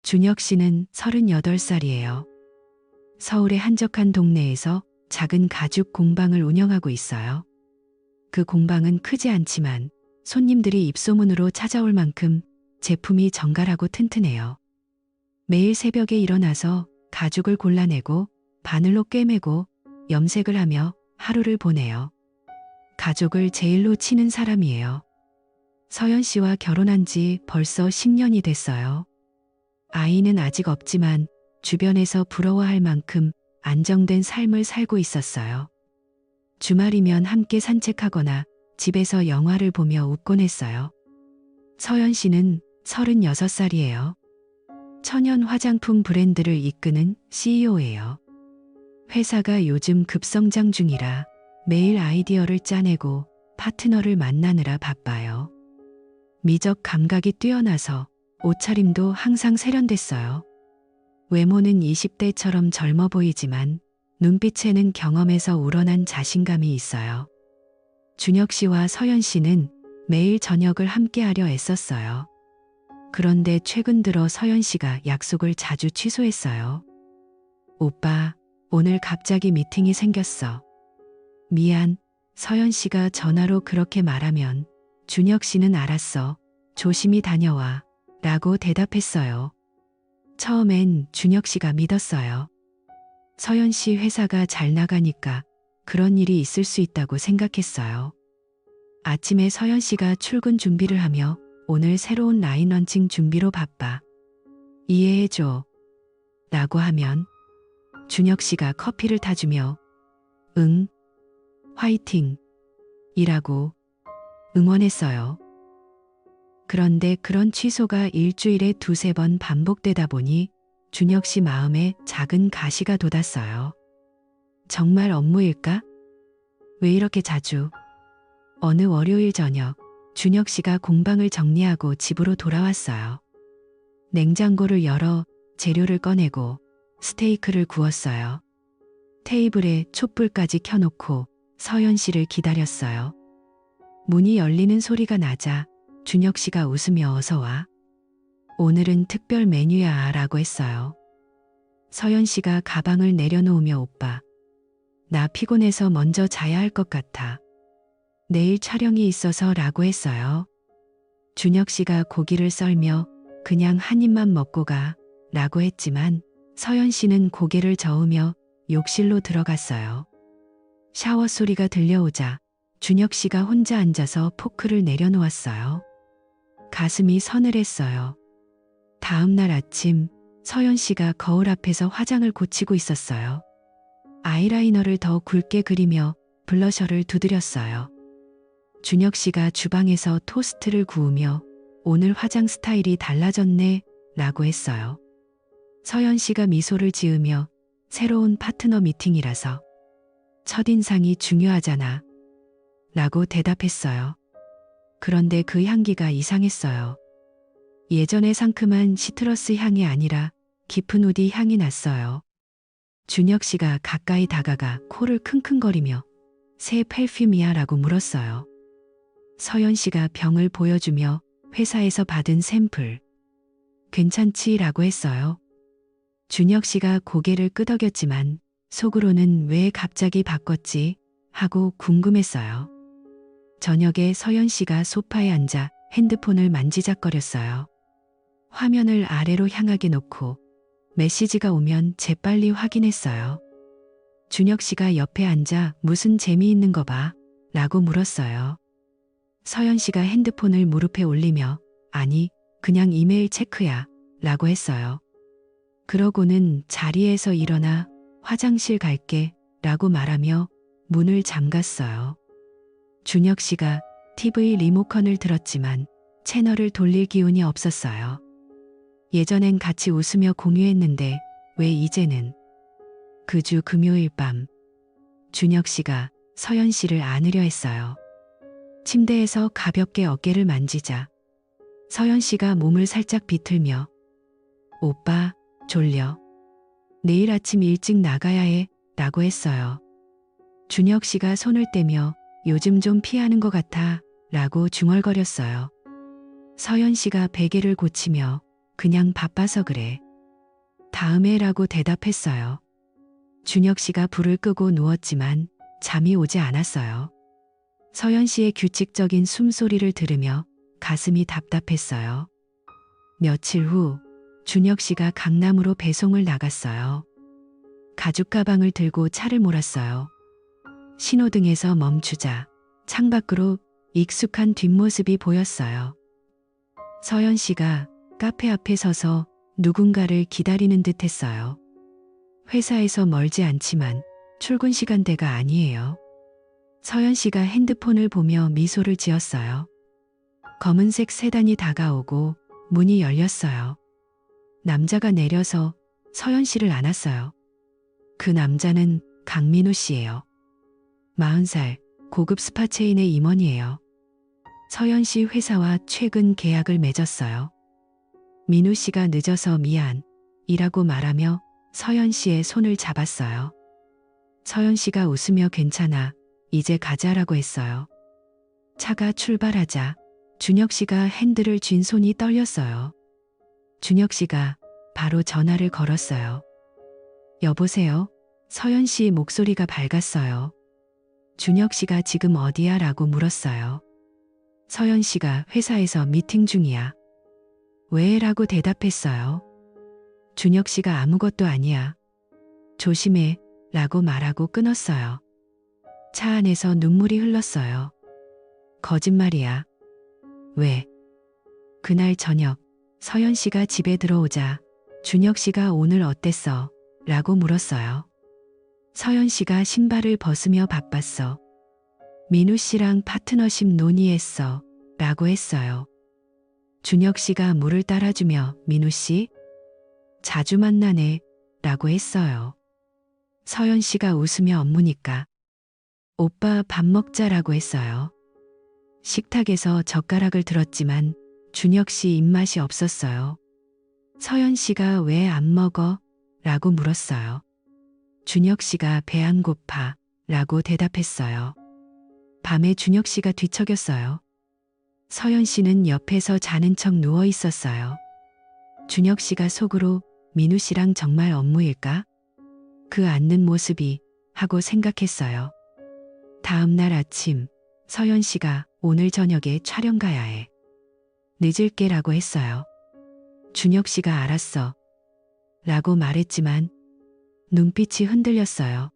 준혁 씨는 38살이에요. 서울의 한적한 동네에서 작은 가죽 공방을 운영하고 있어요. 그 공방은 크지 않지만 손님들이 입소문으로 찾아올 만큼 제품이 정갈하고 튼튼해요. 매일 새벽에 일어나서 가죽을 골라내고 바늘로 꿰매고 염색을 하며 하루를 보내요. 가족을 제일로 치는 사람이에요. 서연 씨와 결혼한 지 벌써 10년이 됐어요. 아이는 아직 없지만 주변에서 부러워할 만큼 안정된 삶을 살고 있었어요. 주말이면 함께 산책하거나 집에서 영화를 보며 웃곤 했어요. 서연 씨는 36살이에요. 천연 화장품 브랜드를 이끄는 CEO예요. 회사가 요즘 급성장 중이라 매일 아이디어를 짜내고 파트너를 만나느라 바빠요. 미적 감각이 뛰어나서 옷차림도 항상 세련됐어요. 외모는 20대처럼 젊어 보이지만 눈빛에는 경험에서 우러난 자신감이 있어요. 준혁 씨와 서연 씨는 매일 저녁을 함께하려 애썼어요. 그런데 최근 들어 서연 씨가 약속을 자주 취소했어요. 오빠, 오늘 갑자기 미팅이 생겼어. 미안. 서연 씨가 전화로 그렇게 말하면 준혁 씨는 알았어. 조심히 다녀와. 라고 대답했어요. 처음엔 준혁 씨가 믿었어요. 서연 씨 회사가 잘 나가니까 그런 일이 있을 수 있다고 생각했어요. 아침에 서연 씨가 출근 준비를 하며 오늘 새로운 라인 런칭 준비로 바빠. 이해해줘. 라고 하면 준혁 씨가 커피를 타주며 응, 화이팅. 이라고 응원했어요. 그런데 그런 취소가 일주일에 2~3번 반복되다 보니 준혁 씨 마음에 작은 가시가 돋았어요. 정말 업무일까? 왜 이렇게 자주? 어느 월요일 저녁, 준혁 씨가 공방을 정리하고 집으로 돌아왔어요. 냉장고를 열어 재료를 꺼내고 스테이크를 구웠어요. 테이블에 촛불까지 켜놓고 서연 씨를 기다렸어요. 문이 열리는 소리가 나자 준혁 씨가 웃으며 어서 와. 오늘은 특별 메뉴야 라고 했어요. 서연 씨가 가방을 내려놓으며 오빠, 나 피곤해서 먼저 자야 할 것 같아. 내일 촬영이 있어서 라고 했어요. 준혁 씨가 고기를 썰며 그냥 한 입만 먹고 가 라고 했지만 서연 씨는 고개를 저으며 욕실로 들어갔어요. 샤워 소리가 들려오자 준혁 씨가 혼자 앉아서 포크를 내려놓았어요. 가슴이 서늘했어요. 다음 날 아침 서연 씨가 거울 앞에서 화장을 고치고 있었어요. 아이라이너를 더 굵게 그리며 블러셔를 두드렸어요. 준혁 씨가 주방에서 토스트를 구우며 오늘 화장 스타일이 달라졌네 라고 했어요. 서연 씨가 미소를 지으며 새로운 파트너 미팅이라서 첫인상이 중요하잖아 라고 대답했어요. 그런데 그 향기가 이상했어요. 예전의 상큼한 시트러스 향이 아니라 깊은 우디 향이 났어요. 준혁 씨가 가까이 다가가 코를 킁킁거리며 새 펠퓸이야 라고 물었어요. 서연 씨가 병을 보여주며 회사에서 받은 샘플. 괜찮지? 라고 했어요. 준혁 씨가 고개를 끄덕였지만 속으로는 왜 갑자기 바꿨지? 하고 궁금했어요. 저녁에 서연 씨가 소파에 앉아 핸드폰을 만지작거렸어요. 화면을 아래로 향하게 놓고 메시지가 오면 재빨리 확인했어요. 준혁 씨가 옆에 앉아 무슨 재미있는 거 봐? 라고 물었어요. 서연 씨가 핸드폰을 무릎에 올리며 아니, 그냥 이메일 체크야 라고 했어요. 그러고는 자리에서 일어나 화장실 갈게 라고 말하며 문을 잠갔어요. 준혁 씨가 TV 리모컨을 들었지만 채널을 돌릴 기운이 없었어요. 예전엔 같이 웃으며 공유했는데 왜 이제는. 그 주 금요일 밤 준혁 씨가 서연 씨를 안으려 했어요. 침대에서 가볍게 어깨를 만지자 서연 씨가 몸을 살짝 비틀며 오빠, 졸려. 내일 아침 일찍 나가야 해 라고 했어요. 준혁 씨가 손을 떼며 요즘 좀 피하는 것 같아 라고 중얼거렸어요. 서연 씨가 베개를 고치며 그냥 바빠서 그래. 다음에라고 대답했어요. 준혁 씨가 불을 끄고 누웠지만 잠이 오지 않았어요. 서연 씨의 규칙적인 숨소리를 들으며 가슴이 답답했어요. 며칠 후 준혁 씨가 강남으로 배송을 나갔어요. 가죽 가방을 들고 차를 몰았어요. 신호등에서 멈추자 창밖으로 익숙한 뒷모습이 보였어요. 서연 씨가 카페 앞에 서서 누군가를 기다리는 듯 했어요. 회사에서 멀지 않지만 출근 시간대가 아니에요. 서연 씨가 핸드폰을 보며 미소를 지었어요. 검은색 세단이 다가오고 문이 열렸어요. 남자가 내려서 서연 씨를 안았어요. 그 남자는 강민우 씨예요. 40살 고급 스파 체인의 임원이에요. 서연 씨 회사와 최근 계약을 맺었어요. 민우 씨가 늦어서 미안 이라고 말하며 서연 씨의 손을 잡았어요. 서연 씨가 웃으며 괜찮아 이제 가자라고 했어요. 차가 출발하자 준혁 씨가 핸들을 쥔 손이 떨렸어요. 준혁 씨가 바로 전화를 걸었어요. 여보세요? 서연 씨 목소리가 밝았어요. 준혁 씨가 지금 어디야? 라고 물었어요. 서연 씨가 회사에서 미팅 중이야. 왜? 라고 대답했어요. 준혁 씨가 아무것도 아니야. 조심해 라고 말하고 끊었어요. 차 안에서 눈물이 흘렀어요. 거짓말이야. 왜? 그날 저녁 서연 씨가 집에 들어오자 준혁 씨가 오늘 어땠어? 라고 물었어요. 서연 씨가 신발을 벗으며 바빴어. 민우 씨랑 파트너십 논의했어. 라고 했어요. 준혁 씨가 물을 따라주며 민우 씨? 자주 만나네. 라고 했어요. 서연 씨가 웃으며 업무니까. 오빠 밥 먹자라고 했어요. 식탁에서 젓가락을 들었지만 준혁 씨 입맛이 없었어요. 서연 씨가 왜 안 먹어? 라고 물었어요. 준혁 씨가 배 안 고파 라고 대답했어요. 밤에 준혁 씨가 뒤척였어요. 서연 씨는 옆에서 자는 척 누워 있었어요. 준혁 씨가 속으로 민우 씨랑 정말 업무일까? 그 앉는 모습이 하고 생각했어요. 다음 날 아침 서연 씨가 오늘 저녁에 촬영 가야 해. 늦을게 라고 했어요. 준혁 씨가 알았어 라고 말했지만 눈빛이 흔들렸어요.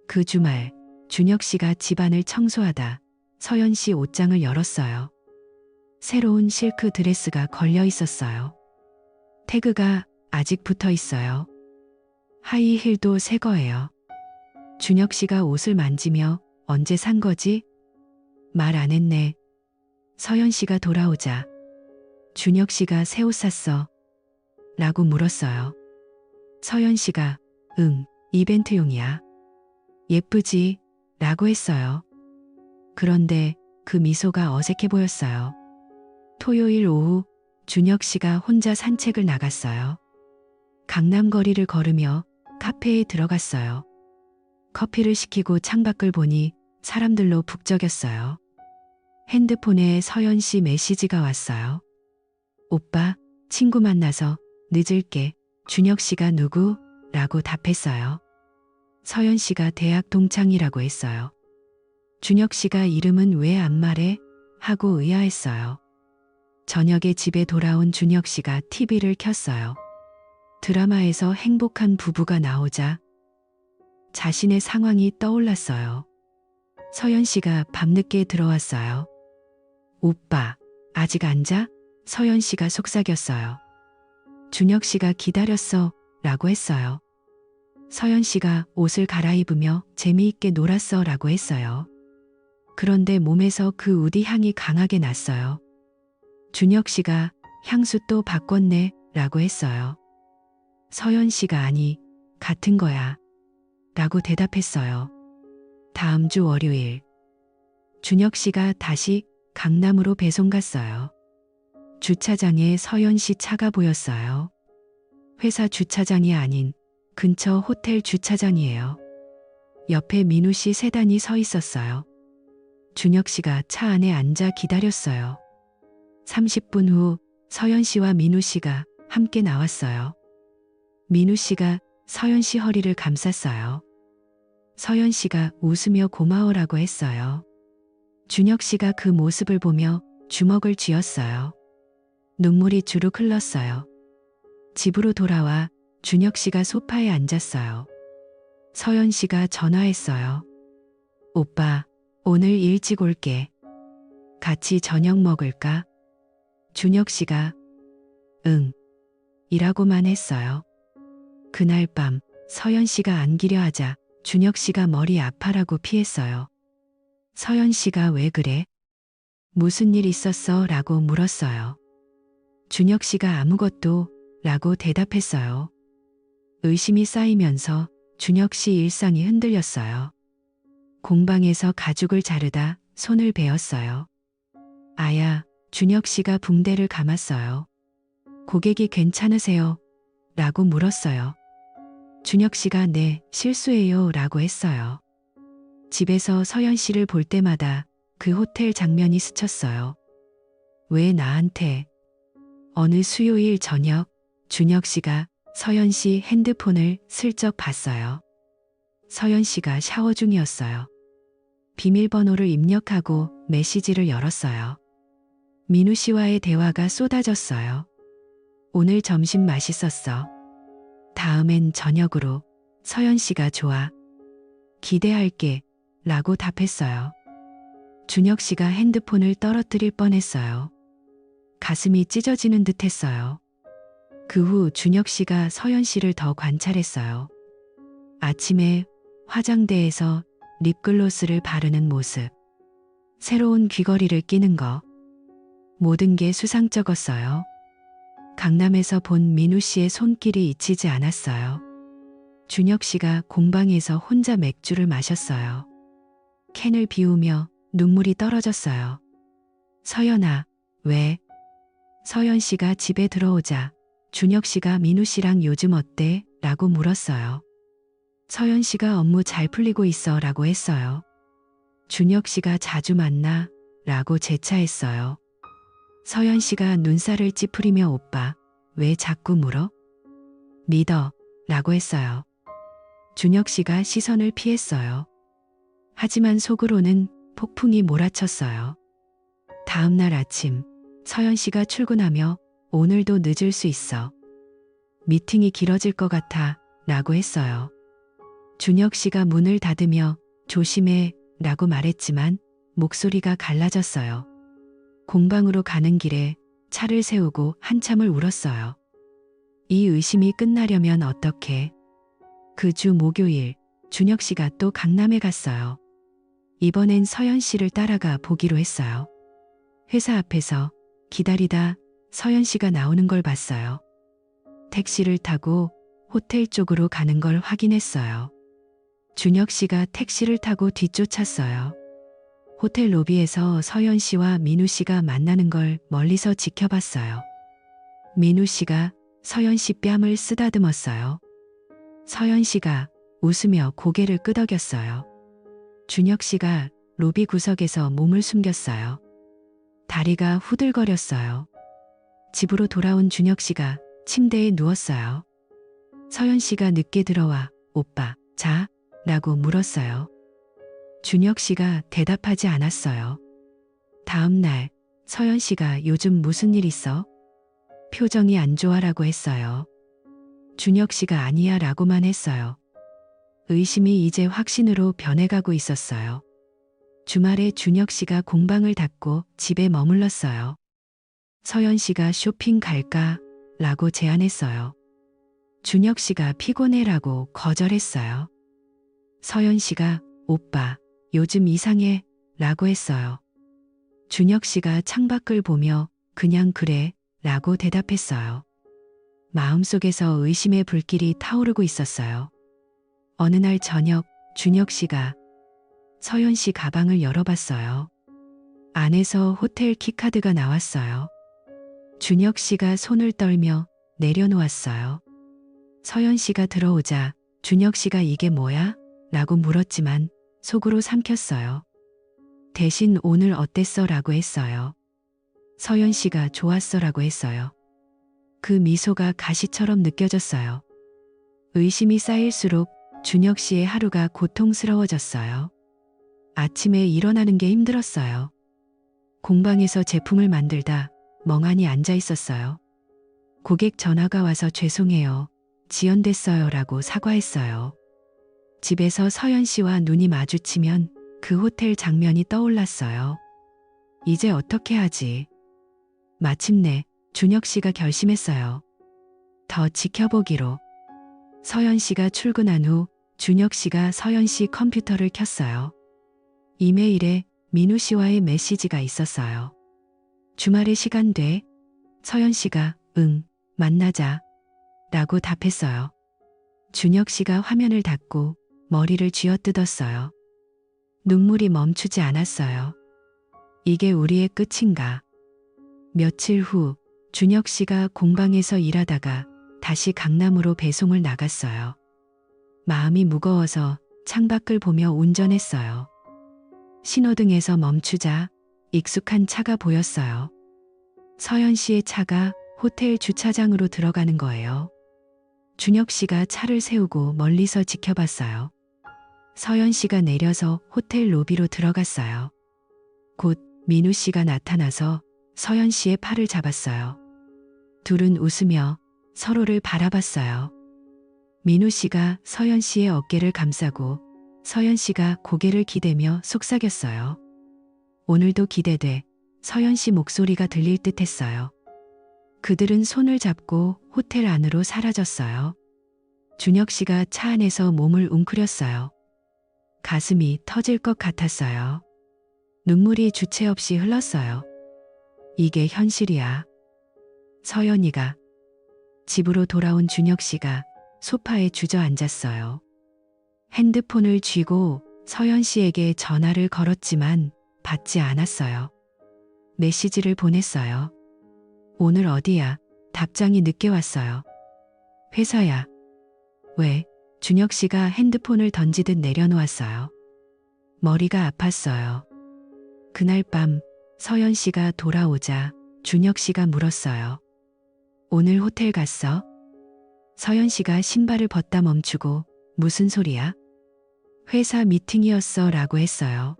그 주말 준혁 씨가 집안을 청소하다 서연 씨 옷장을 열었어요. 새로운 실크 드레스가 걸려 있었어요. 태그가 아직 붙어 있어요. 하이힐도 새 거예요. 준혁 씨가 옷을 만지며 언제 산 거지? 말 안 했네. 서연 씨가 돌아오자 준혁 씨가 새 옷 샀어? 라고 물었어요. 서연 씨가 응, 이벤트용이야. 예쁘지? 라고 했어요. 그런데 그 미소가 어색해 보였어요. 토요일 오후 준혁 씨가 혼자 산책을 나갔어요. 강남 거리를 걸으며 카페에 들어갔어요. 커피를 시키고 창밖을 보니 사람들로 북적였어요. 핸드폰에 서연 씨 메시지가 왔어요. 오빠, 친구 만나서 늦을게. 준혁 씨가 누구? 라고 답했어요. 서연 씨가 대학 동창이라고 했어요. 준혁 씨가 이름은 왜 안 말해? 하고 의아했어요. 저녁에 집에 돌아온 준혁 씨가 TV를 켰어요. 드라마에서 행복한 부부가 나오자 자신의 상황이 떠올랐어요. 서연 씨가 밤늦게 들어왔어요. 오빠, 아직 안 자? 서연 씨가 속삭였어요. 준혁 씨가 기다렸어 라고 했어요. 서연 씨가 옷을 갈아입으며 재미있게 놀았어 라고 했어요. 그런데 몸에서 그 우디 향이 강하게 났어요. 준혁 씨가 향수 또 바꿨네 라고 했어요. 서연 씨가 아니, 같은 거야 라고 대답했어요. 다음 주 월요일 준혁 씨가 다시 강남으로 배송 갔어요. 주차장에 서연 씨 차가 보였어요. 회사 주차장이 아닌 근처 호텔 주차장이에요. 옆에 민우 씨 세단이 서 있었어요. 준혁 씨가 차 안에 앉아 기다렸어요. 30분 후 서연 씨와 민우 씨가 함께 나왔어요. 민우 씨가 서연 씨 허리를 감쌌어요. 서연 씨가 웃으며 고마워라고 했어요. 준혁 씨가 그 모습을 보며 주먹을 쥐었어요. 눈물이 주룩 흘렀어요. 집으로 돌아와 준혁 씨가 소파에 앉았어요. 서연 씨가 전화했어요. 오빠, 오늘 일찍 올게. 같이 저녁 먹을까? 준혁 씨가 응. 이라고만 했어요. 그날 밤 서연 씨가 안기려 하자 준혁 씨가 머리 아파라고 피했어요. 서연 씨가 왜 그래? 무슨 일 있었어? 라고 물었어요. 준혁 씨가 아무것도 라고 대답했어요. 의심이 쌓이면서 준혁 씨 일상이 흔들렸어요. 공방에서 가죽을 자르다 손을 베었어요. 아야, 준혁 씨가 붕대를 감았어요. 고객이 괜찮으세요? 라고 물었어요. 준혁 씨가 네, 실수예요 라고 했어요. 집에서 서연 씨를 볼 때마다 그 호텔 장면이 스쳤어요. 왜 나한테? 어느 수요일 저녁 준혁 씨가 서연 씨 핸드폰을 슬쩍 봤어요. 서연 씨가 샤워 중이었어요. 비밀번호를 입력하고 메시지를 열었어요. 민우 씨와의 대화가 쏟아졌어요. 오늘 점심 맛있었어. 다음엔 저녁으로. 서연 씨가 좋아. 기대할게. 라고 답했어요. 준혁 씨가 핸드폰을 떨어뜨릴 뻔했어요. 가슴이 찢어지는 듯 했어요. 그 후 준혁 씨가 서연 씨를 더 관찰했어요. 아침에 화장대에서 립글로스를 바르는 모습. 새로운 귀걸이를 끼는 거. 모든 게 수상쩍었어요. 강남에서 본 민우 씨의 손길이 잊히지 않았어요. 준혁 씨가 공방에서 혼자 맥주를 마셨어요. 캔을 비우며 눈물이 떨어졌어요. 서연아, 왜? 서연 씨가 집에 들어오자 준혁 씨가 민우 씨랑 요즘 어때? 라고 물었어요. 서연 씨가 업무 잘 풀리고 있어 라고 했어요. 준혁 씨가 자주 만나? 라고 재차했어요. 서연 씨가 눈살을 찌푸리며 오빠, 왜 자꾸 물어? 믿어. 라고 했어요. 준혁 씨가 시선을 피했어요. 하지만 속으로는 폭풍이 몰아쳤어요. 다음 날 아침, 서연 씨가 출근하며 오늘도 늦을 수 있어. 미팅이 길어질 것 같아. 라고 했어요. 준혁 씨가 문을 닫으며 조심해. 라고 말했지만 목소리가 갈라졌어요. 공방으로 가는 길에 차를 세우고 한참을 울었어요. 이 의심이 끝나려면 어떻게? 그 주 목요일, 준혁 씨가 또 강남에 갔어요. 이번엔 서연 씨를 따라가 보기로 했어요. 회사 앞에서 기다리다 서연 씨가 나오는 걸 봤어요. 택시를 타고 호텔 쪽으로 가는 걸 확인했어요. 준혁 씨가 택시를 타고 뒤쫓았어요. 호텔 로비에서 서연 씨와 민우 씨가 만나는 걸 멀리서 지켜봤어요. 민우 씨가 서연 씨 뺨을 쓰다듬었어요. 서연 씨가 웃으며 고개를 끄덕였어요. 준혁 씨가 로비 구석에서 몸을 숨겼어요. 다리가 후들거렸어요. 집으로 돌아온 준혁 씨가 침대에 누웠어요. 서연 씨가 늦게 들어와 오빠, 자? 라고 물었어요. 준혁 씨가 대답하지 않았어요. 다음 날 서연 씨가 요즘 무슨 일 있어? 표정이 안 좋아라고 했어요. 준혁 씨가 아니야 라고만 했어요. 의심이 이제 확신으로 변해가고 있었어요. 주말에 준혁 씨가 공방을 닫고 집에 머물렀어요. 서연 씨가 쇼핑 갈까? 라고 제안했어요. 준혁 씨가 피곤해라고 거절했어요. 서연 씨가 오빠, 요즘 이상해 라고 했어요. 준혁 씨가 창밖을 보며 그냥 그래 라고 대답했어요. 마음속에서 의심의 불길이 타오르고 있었어요. 어느 날 저녁 준혁 씨가 서연 씨 가방을 열어봤어요. 안에서 호텔 키카드가 나왔어요. 준혁 씨가 손을 떨며 내려놓았어요. 서연 씨가 들어오자 준혁 씨가 이게 뭐야? 라고 물었지만 속으로 삼켰어요. 대신 오늘 어땠어? 라고 했어요. 서연 씨가 좋았어 라고 했어요. 그 미소가 가시처럼 느껴졌어요. 의심이 쌓일수록 준혁 씨의 하루가 고통스러워졌어요. 아침에 일어나는 게 힘들었어요. 공방에서 제품을 만들다 멍하니 앉아 있었어요. 고객 전화가 와서 죄송해요. 지연됐어요. 라고 사과했어요. 집에서 서연 씨와 눈이 마주치면 그 호텔 장면이 떠올랐어요. 이제 어떻게 하지? 마침내 준혁 씨가 결심했어요. 더 지켜보기로. 서연 씨가 출근한 후 준혁 씨가 서연 씨 컴퓨터를 켰어요. 이메일에 민우 씨와의 메시지가 있었어요. 주말에 시간 돼? 서연 씨가 응, 만나자 라고 답했어요. 준혁 씨가 화면을 닫고 머리를 쥐어뜯었어요. 눈물이 멈추지 않았어요. 이게 우리의 끝인가? 며칠 후 준혁 씨가 공방에서 일하다가 다시 강남으로 배송을 나갔어요. 마음이 무거워서 창밖을 보며 운전했어요. 신호등에서 멈추자 익숙한 차가 보였어요. 서연 씨의 차가 호텔 주차장으로 들어가는 거예요. 준혁 씨가 차를 세우고 멀리서 지켜봤어요. 서연 씨가 내려서 호텔 로비로 들어갔어요. 곧 민우 씨가 나타나서 서연 씨의 팔을 잡았어요. 둘은 웃으며 서로를 바라봤어요. 민우 씨가 서연 씨의 어깨를 감싸고 서연 씨가 고개를 기대며 속삭였어요. 오늘도 기대돼. 서연 씨 목소리가 들릴 듯 했어요. 그들은 손을 잡고 호텔 안으로 사라졌어요. 준혁 씨가 차 안에서 몸을 웅크렸어요. 가슴이 터질 것 같았어요. 눈물이 주체 없이 흘렀어요. 이게 현실이야. 서연이가. 집으로 돌아온 준혁 씨가 소파에 주저앉았어요. 핸드폰을 쥐고 서연 씨에게 전화를 걸었지만 받지 않았어요. 메시지를 보냈어요. 오늘 어디야? 답장이 늦게 왔어요. 회사야. 왜? 준혁 씨가 핸드폰을 던지듯 내려놓았어요. 머리가 아팠어요. 그날 밤 서연 씨가 돌아오자 준혁 씨가 물었어요. 오늘 호텔 갔어? 서연 씨가 신발을 벗다 멈추고 무슨 소리야? 회사 미팅이었어 라고 했어요.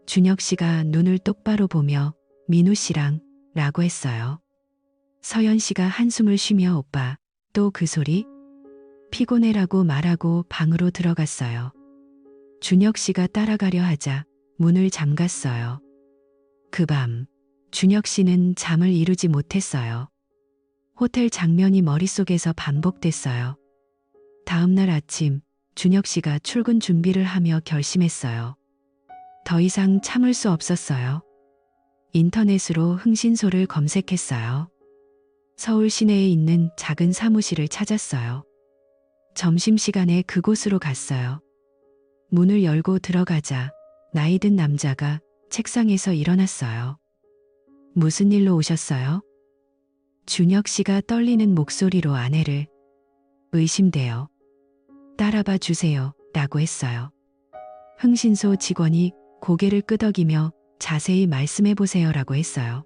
준혁 씨가 눈을 똑바로 보며 민우 씨랑 라고 했어요. 서연 씨가 한숨을 쉬며 오빠, 또 그 소리? 피곤해라고 말하고 방으로 들어갔어요. 준혁 씨가 따라가려 하자 문을 잠갔어요. 그 밤 준혁 씨는 잠을 이루지 못했어요. 호텔 장면이 머릿속에서 반복됐어요. 다음 날 아침 준혁 씨가 출근 준비를 하며 결심했어요. 더 이상 참을 수 없었어요. 인터넷으로 흥신소를 검색했어요. 서울 시내에 있는 작은 사무실을 찾았어요. 점심시간에 그곳으로 갔어요. 문을 열고 들어가자 나이 든 남자가 책상에서 일어났어요. 무슨 일로 오셨어요? 준혁 씨가 떨리는 목소리로 아내를 의심돼요. 따라봐 주세요 라고 했어요. 흥신소 직원이 고개를 끄덕이며 자세히 말씀해 보세요 라고 했어요.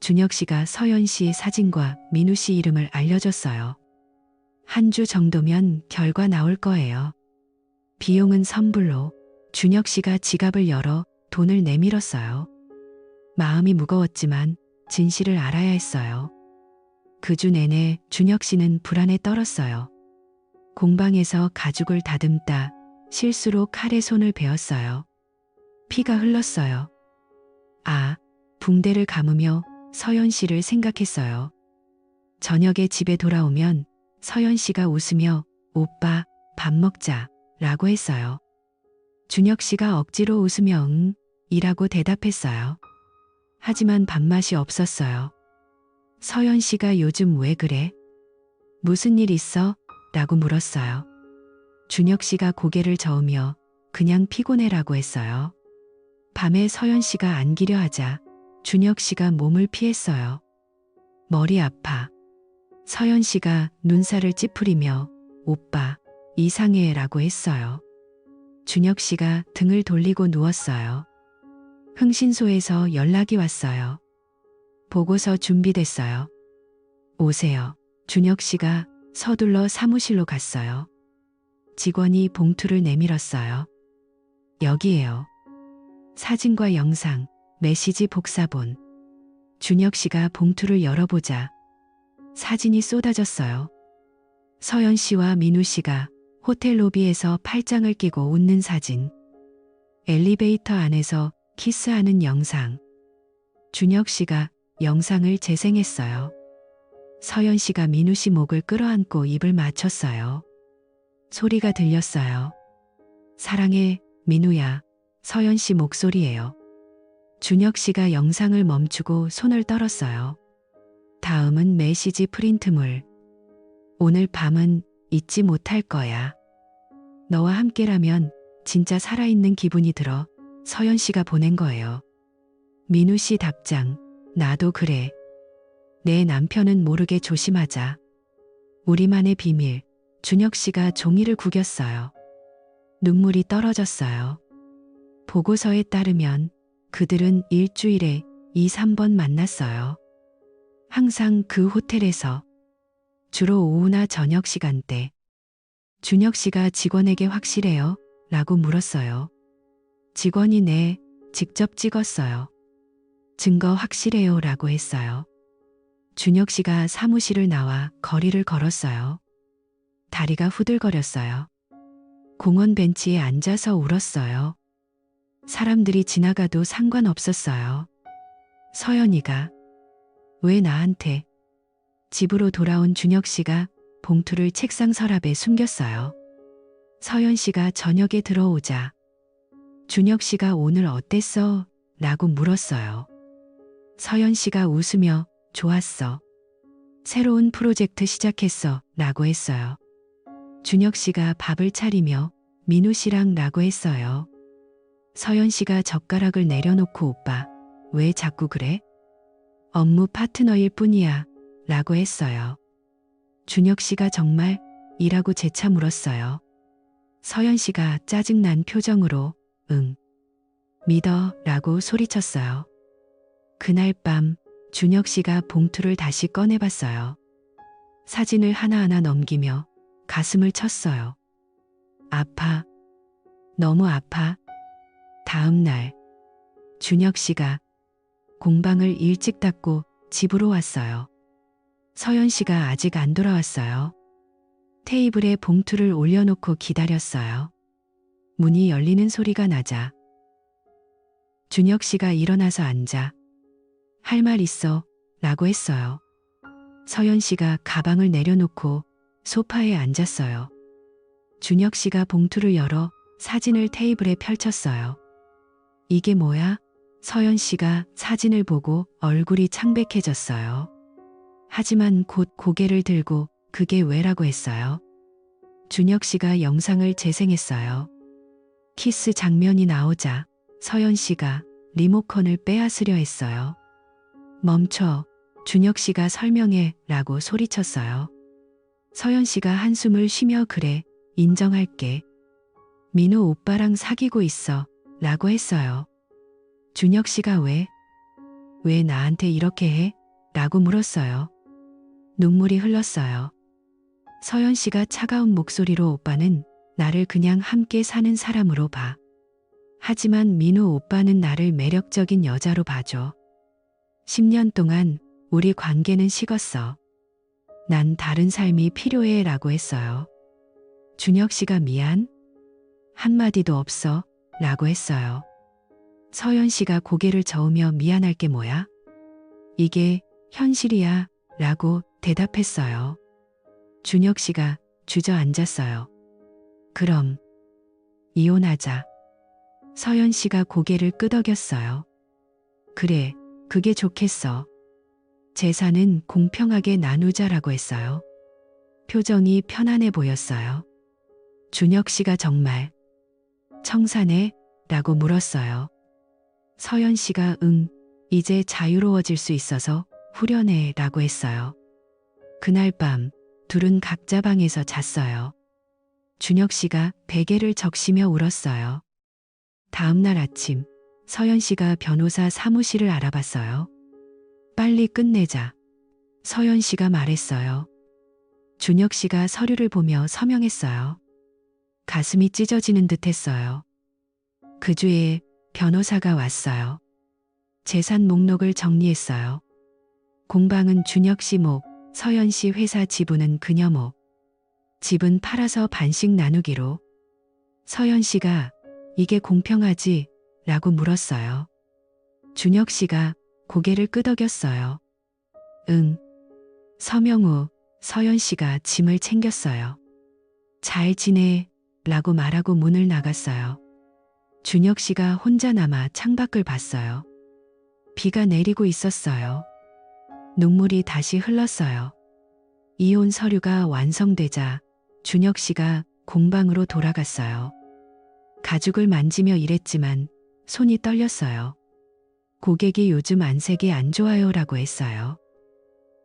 준혁 씨가 서연 씨 사진과 민우 씨 이름을 알려줬어요. 한 주 정도면 결과 나올 거예요. 비용은 선불로. 준혁 씨가 지갑을 열어 돈을 내밀었어요. 마음이 무거웠지만 진실을 알아야 했어요. 그 주 내내 준혁 씨는 불안에 떨었어요. 공방에서 가죽을 다듬다 실수로 칼에 손을 베었어요. 피가 흘렀어요. 아, 붕대를 감으며 서연 씨를 생각했어요. 저녁에 집에 돌아오면 서연 씨가 웃으며 오빠 밥 먹자 라고 했어요. 준혁 씨가 억지로 웃으며 응 이라고 대답했어요. 하지만 밥맛이 없었어요. 서연 씨가 요즘 왜 그래? 무슨 일 있어? 라고 물었어요. 준혁 씨가 고개를 저으며 그냥 피곤해라고 했어요. 밤에 서연 씨가 안기려 하자 준혁 씨가 몸을 피했어요. 머리 아파. 서연 씨가 눈살을 찌푸리며 오빠 이상해 라고 했어요. 준혁 씨가 등을 돌리고 누웠어요. 흥신소에서 연락이 왔어요. 보고서 준비됐어요. 오세요. 준혁 씨가 서둘러 사무실로 갔어요. 직원이 봉투를 내밀었어요. 여기에요. 사진과 영상, 메시지 복사본. 준혁 씨가 봉투를 열어보자 사진이 쏟아졌어요. 서연 씨와 민우 씨가 호텔 로비에서 팔짱을 끼고 웃는 사진. 엘리베이터 안에서 키스하는 영상. 준혁 씨가 영상을 재생했어요. 서연 씨가 민우 씨 목을 끌어안고 입을 맞췄어요. 소리가 들렸어요. 사랑해, 민우야. 서연 씨 목소리예요. 준혁 씨가 영상을 멈추고 손을 떨었어요. 다음은 메시지 프린트물. 오늘 밤은 잊지 못할 거야. 너와 함께라면 진짜 살아있는 기분이 들어. 서연 씨가 보낸 거예요. 민우 씨 답장. 나도 그래. 내 남편은 모르게 조심하자. 우리만의 비밀. 준혁 씨가 종이를 구겼어요. 눈물이 떨어졌어요. 보고서에 따르면 그들은 일주일에 2, 3번 만났어요. 항상 그 호텔에서. 주로 오후나 저녁 시간대. 준혁 씨가 직원에게 확실해요? 라고 물었어요. 직원이 네, 직접 찍었어요. 증거 확실해요? 라고 했어요. 준혁 씨가 사무실을 나와 거리를 걸었어요. 다리가 후들거렸어요. 공원 벤치에 앉아서 울었어요. 사람들이 지나가도 상관없었어요. 서연이가 왜 나한테? 집으로 돌아온 준혁 씨가 봉투를 책상 서랍에 숨겼어요. 서연 씨가 저녁에 들어오자 준혁 씨가 오늘 어땠어? 라고 물었어요. 서연 씨가 웃으며 좋았어. 새로운 프로젝트 시작했어. 라고 했어요. 준혁 씨가 밥을 차리며 민우 씨랑 라고 했어요. 서연 씨가 젓가락을 내려놓고 오빠, 왜 자꾸 그래? 업무 파트너일 뿐이야. 라고 했어요. 준혁 씨가 정말? 이라고 재차 물었어요. 서연 씨가 짜증난 표정으로 응. 믿어. 라고 소리쳤어요. 그날 밤 준혁 씨가 봉투를 다시 꺼내봤어요. 사진을 하나하나 넘기며 가슴을 쳤어요. 아파. 너무 아파. 다음 날 준혁 씨가 공방을 일찍 닫고 집으로 왔어요. 서연 씨가 아직 안 돌아왔어요. 테이블에 봉투를 올려놓고 기다렸어요. 문이 열리는 소리가 나자 준혁 씨가 일어나서 앉아 할 말 있어 라고 했어요. 서연 씨가 가방을 내려놓고 소파에 앉았어요. 준혁 씨가 봉투를 열어 사진을 테이블에 펼쳤어요. 이게 뭐야? 서연 씨가 사진을 보고 얼굴이 창백해졌어요. 하지만 곧 고개를 들고 그게 왜라고 했어요. 준혁 씨가 영상을 재생했어요. 키스 장면이 나오자 서연 씨가 리모컨을 빼앗으려 했어요. 멈춰. 준혁 씨가 설명해 라고 소리쳤어요. 서연 씨가 한숨을 쉬며 그래, 인정할게. 민우 오빠랑 사귀고 있어 라고 했어요. 준혁 씨가 왜 나한테 이렇게 해? 라고 물었어요. 눈물이 흘렀어요. 서연 씨가 차가운 목소리로 오빠는 나를 그냥 함께 사는 사람으로 봐. 하지만 민우 오빠는 나를 매력적인 여자로 봐줘. 10년 동안 우리 관계는 식었어. 난 다른 삶이 필요해 라고 했어요. 준혁 씨가 미안? 한마디도 없어 라고 했어요. 서연 씨가 고개를 저으며 미안할 게 뭐야? 이게 현실이야 라고 대답했어요. 준혁 씨가 주저앉았어요. 그럼 이혼하자. 서연 씨가 고개를 끄덕였어요. 그래, 그게 좋겠어. 재산은 공평하게 나누자라고 했어요. 표정이 편안해 보였어요. 준혁 씨가 정말 청산해? 라고 물었어요. 서연 씨가 응, 이제 자유로워질 수 있어서 후련해 라고 했어요. 그날 밤 둘은 각자 방에서 잤어요. 준혁 씨가 베개를 적시며 울었어요. 다음 날 아침 서연 씨가 변호사 사무실을 알아봤어요. 빨리 끝내자. 서연 씨가 말했어요. 준혁 씨가 서류를 보며 서명했어요. 가슴이 찢어지는 듯 했어요. 그 주에 변호사가 왔어요. 재산 목록을 정리했어요. 공방은 준혁 씨 목, 서연 씨 회사 지분은 그녀 목. 집은 팔아서 반씩 나누기로. 서연 씨가 이게 공평하지? 라고 물었어요. 준혁 씨가 고개를 끄덕였어요. 응. 서명 후 서연 씨가 짐을 챙겼어요. 잘 지내? 라고 말하고 문을 나갔어요. 준혁 씨가 혼자 남아 창밖을 봤어요. 비가 내리고 있었어요. 눈물이 다시 흘렀어요. 이혼 서류가 완성되자 준혁 씨가 공방으로 돌아갔어요. 가죽을 만지며 일했지만 손이 떨렸어요. 고객이 요즘 안색이 안 좋아요 라고 했어요.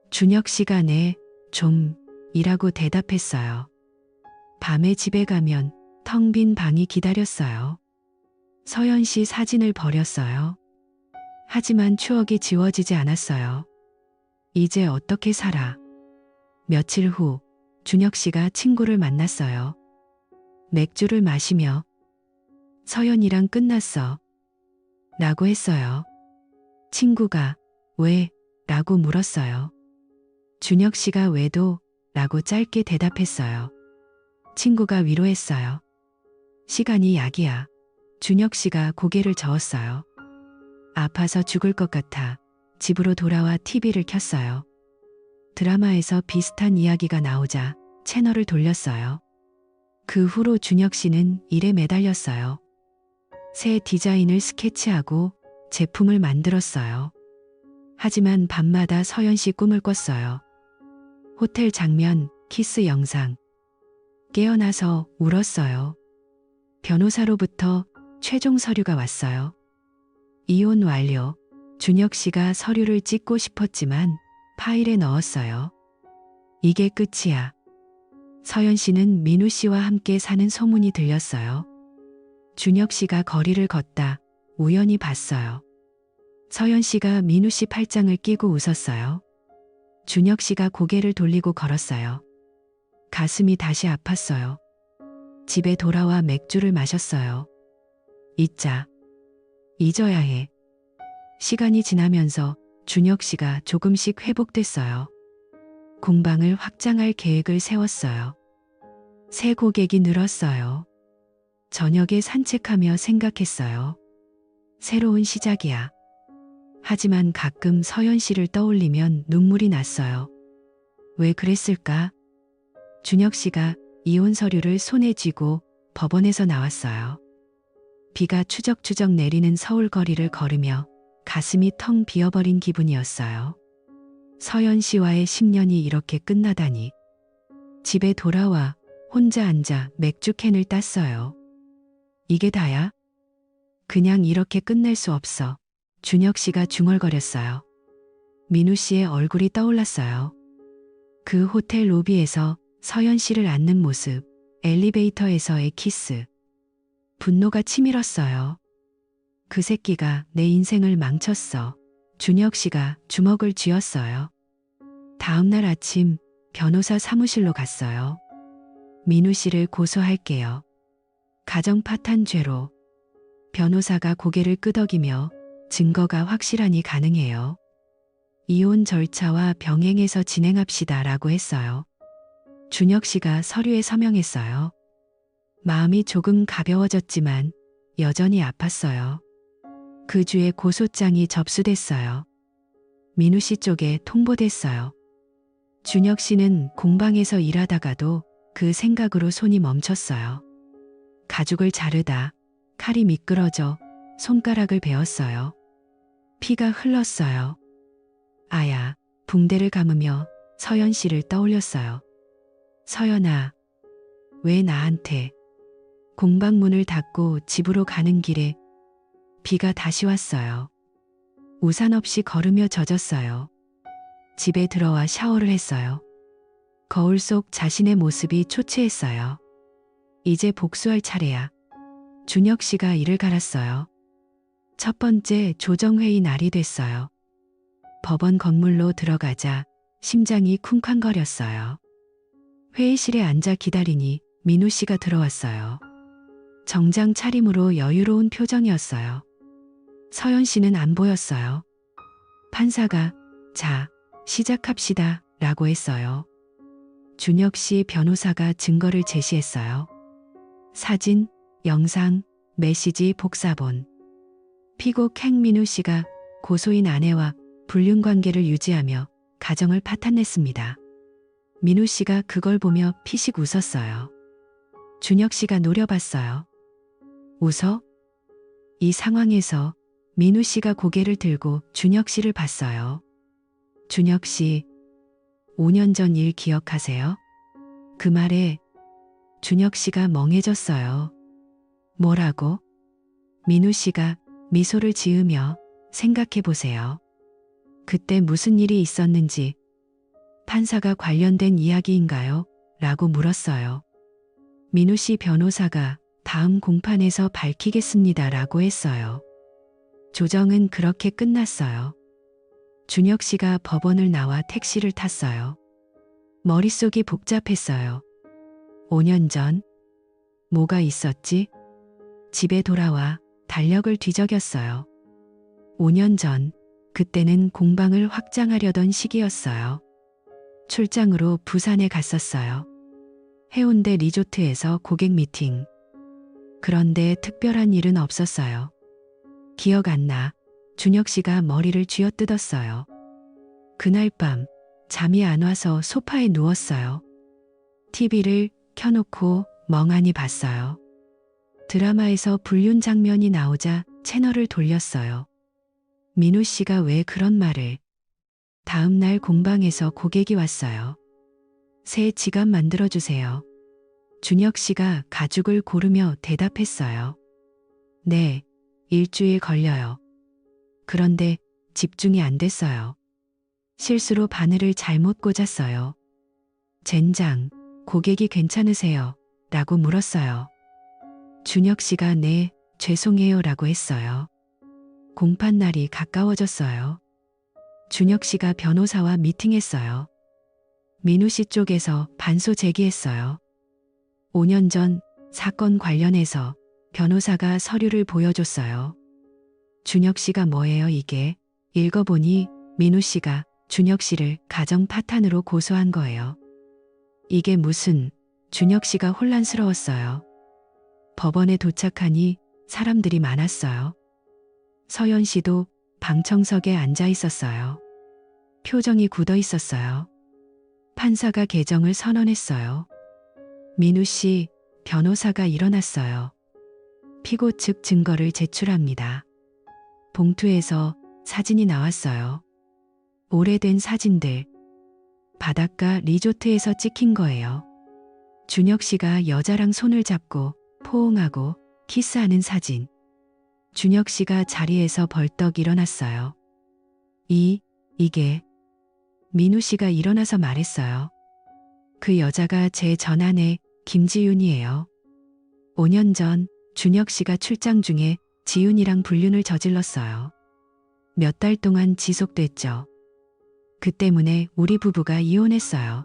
준혁 씨가 네, 좀 이라고 대답했어요. 밤에 집에 가면 텅 빈 방이 기다렸어요. 서연 씨 사진을 버렸어요. 하지만 추억이 지워지지 않았어요. 이제 어떻게 살아? 며칠 후 준혁 씨가 친구를 만났어요. 맥주를 마시며 서연이랑 끝났어. 라고 했어요. 친구가 왜? 라고 물었어요. 준혁 씨가 왜도? 라고 짧게 대답했어요. 친구가 위로했어요. 시간이 약이야. 준혁 씨가 고개를 저었어요. 아파서 죽을 것 같아 집으로 돌아와 TV를 켰어요. 드라마에서 비슷한 이야기가 나오자 채널을 돌렸어요. 그 후로 준혁 씨는 일에 매달렸어요. 새 디자인을 스케치하고 제품을 만들었어요. 하지만 밤마다 서연 씨 꿈을 꿨어요. 호텔 장면, 키스 영상. 깨어나서 울었어요. 변호사로부터 최종 서류가 왔어요. 이혼 완료. 준혁 씨가 서류를 찍고 싶었지만 파일에 넣었어요. 이게 끝이야. 서연 씨는 민우 씨와 함께 사는 소문이 들렸어요. 준혁 씨가 거리를 걷다 우연히 봤어요. 서연 씨가 민우 씨 팔짱을 끼고 웃었어요. 준혁 씨가 고개를 돌리고 걸었어요. 가슴이 다시 아팠어요. 집에 돌아와 맥주를 마셨어요. 잊자. 잊어야 해. 시간이 지나면서 준혁 씨가 조금씩 회복됐어요. 공방을 확장할 계획을 세웠어요. 새 고객이 늘었어요. 저녁에 산책하며 생각했어요. 새로운 시작이야. 하지만 가끔 서연 씨를 떠올리면 눈물이 났어요. 왜 그랬을까? 준혁 씨가 이혼 서류를 손에 쥐고 법원에서 나왔어요. 비가 추적추적 내리는 서울 거리를 걸으며 가슴이 텅 비어버린 기분이었어요. 서연 씨와의 10년이 이렇게 끝나다니. 집에 돌아와 혼자 앉아 맥주캔을 땄어요. 이게 다야? 그냥 이렇게 끝낼 수 없어. 준혁 씨가 중얼거렸어요. 민우 씨의 얼굴이 떠올랐어요. 그 호텔 로비에서 서연 씨를 안는 모습, 엘리베이터에서의 키스. 분노가 치밀었어요. 그 새끼가 내 인생을 망쳤어. 준혁 씨가 주먹을 쥐었어요. 다음 날 아침 변호사 사무실로 갔어요. 민우 씨를 고소할게요. 가정 파탄죄로. 변호사가 고개를 끄덕이며 증거가 확실하니 가능해요. 이혼 절차와 병행해서 진행합시다 라고 했어요. 준혁 씨가 서류에 서명했어요. 마음이 조금 가벼워졌지만 여전히 아팠어요. 그 주에 고소장이 접수됐어요. 민우 씨 쪽에 통보됐어요. 준혁 씨는 공방에서 일하다가도 그 생각으로 손이 멈췄어요. 가죽을 자르다 칼이 미끄러져 손가락을 베었어요. 피가 흘렀어요. 아야, 붕대를 감으며 서연 씨를 떠올렸어요. 서연아, 왜 나한테? 공방 문을 닫고 집으로 가는 길에 비가 다시 왔어요. 우산 없이 걸으며 젖었어요. 집에 들어와 샤워를 했어요. 거울 속 자신의 모습이 초췌했어요. 이제 복수할 차례야. 준혁 씨가 이를 갈았어요. 첫 번째 조정회의 날이 됐어요. 법원 건물로 들어가자 심장이 쿵쾅거렸어요. 회의실에 앉아 기다리니 민우 씨가 들어왔어요. 정장 차림으로 여유로운 표정이었어요. 서연 씨는 안 보였어요. 판사가 자, 시작합시다 라고 했어요. 준혁 씨 변호사가 증거를 제시했어요. 사진, 영상, 메시지 복사본. 피고 캥민우 씨가 고소인 아내와 불륜 관계를 유지하며 가정을 파탄냈습니다. 민우 씨가 그걸 보며 피식 웃었어요. 준혁 씨가 노려봤어요. 웃어? 이 상황에서 민우 씨가 고개를 들고 준혁 씨를 봤어요. 준혁 씨, 5년 전 일 기억하세요? 그 말에 준혁 씨가 멍해졌어요. 뭐라고? 민우 씨가 미소를 지으며 생각해 보세요. 그때 무슨 일이 있었는지. 판사가 관련된 이야기인가요? 라고 물었어요. 민우 씨 변호사가 다음 공판에서 밝히겠습니다 라고 했어요. 조정은 그렇게 끝났어요. 준혁 씨가 법원을 나와 택시를 탔어요. 머릿속이 복잡했어요. 5년 전 뭐가 있었지? 집에 돌아와 달력을 뒤적였어요. 5년 전 그때는 공방을 확장하려던 시기였어요. 출장으로 부산에 갔었어요. 해운대 리조트에서 고객 미팅. 그런데 특별한 일은 없었어요. 기억 안 나. 준혁 씨가 머리를 쥐어뜯었어요. 그날 밤 잠이 안 와서 소파에 누웠어요. TV를 켜놓고 멍하니 봤어요. 드라마에서 불륜 장면이 나오자 채널을 돌렸어요. 민우 씨가 왜 그런 말을. 다음 날 공방에서 고객이 왔어요. 새 지갑 만들어주세요. 준혁 씨가 가죽을 고르며 대답했어요. 네, 일주일 걸려요. 그런데 집중이 안 됐어요. 실수로 바늘을 잘못 꽂았어요. 젠장, 고객이 괜찮으세요? 라고 물었어요. 준혁 씨가 네, 죄송해요 라고 했어요. 공판 날이 가까워졌어요. 준혁 씨가 변호사와 미팅했어요. 민우 씨 쪽에서 반소 제기했어요. 5년 전 사건 관련해서 변호사가 서류를 보여줬어요. 준혁 씨가 뭐예요 이게? 읽어보니 민우 씨가 준혁 씨를 가정 파탄으로 고소한 거예요. 이게 무슨. 준혁 씨가 혼란스러웠어요. 법원에 도착하니 사람들이 많았어요. 서연 씨도 방청석에 앉아 있었어요. 표정이 굳어 있었어요. 판사가 개정을 선언했어요. 민우 씨, 변호사가 일어났어요. 피고 측 증거를 제출합니다. 봉투에서 사진이 나왔어요. 오래된 사진들. 바닷가 리조트에서 찍힌 거예요. 준혁 씨가 여자랑 손을 잡고 포옹하고 키스하는 사진. 준혁 씨가 자리에서 벌떡 일어났어요. 이게. 민우 씨가 일어나서 말했어요. 그 여자가 제 전아내 김지윤이에요. 5년 전 준혁 씨가 출장 중에 지윤이랑 불륜을 저질렀어요. 몇 달 동안 지속됐죠. 그 때문에 우리 부부가 이혼했어요.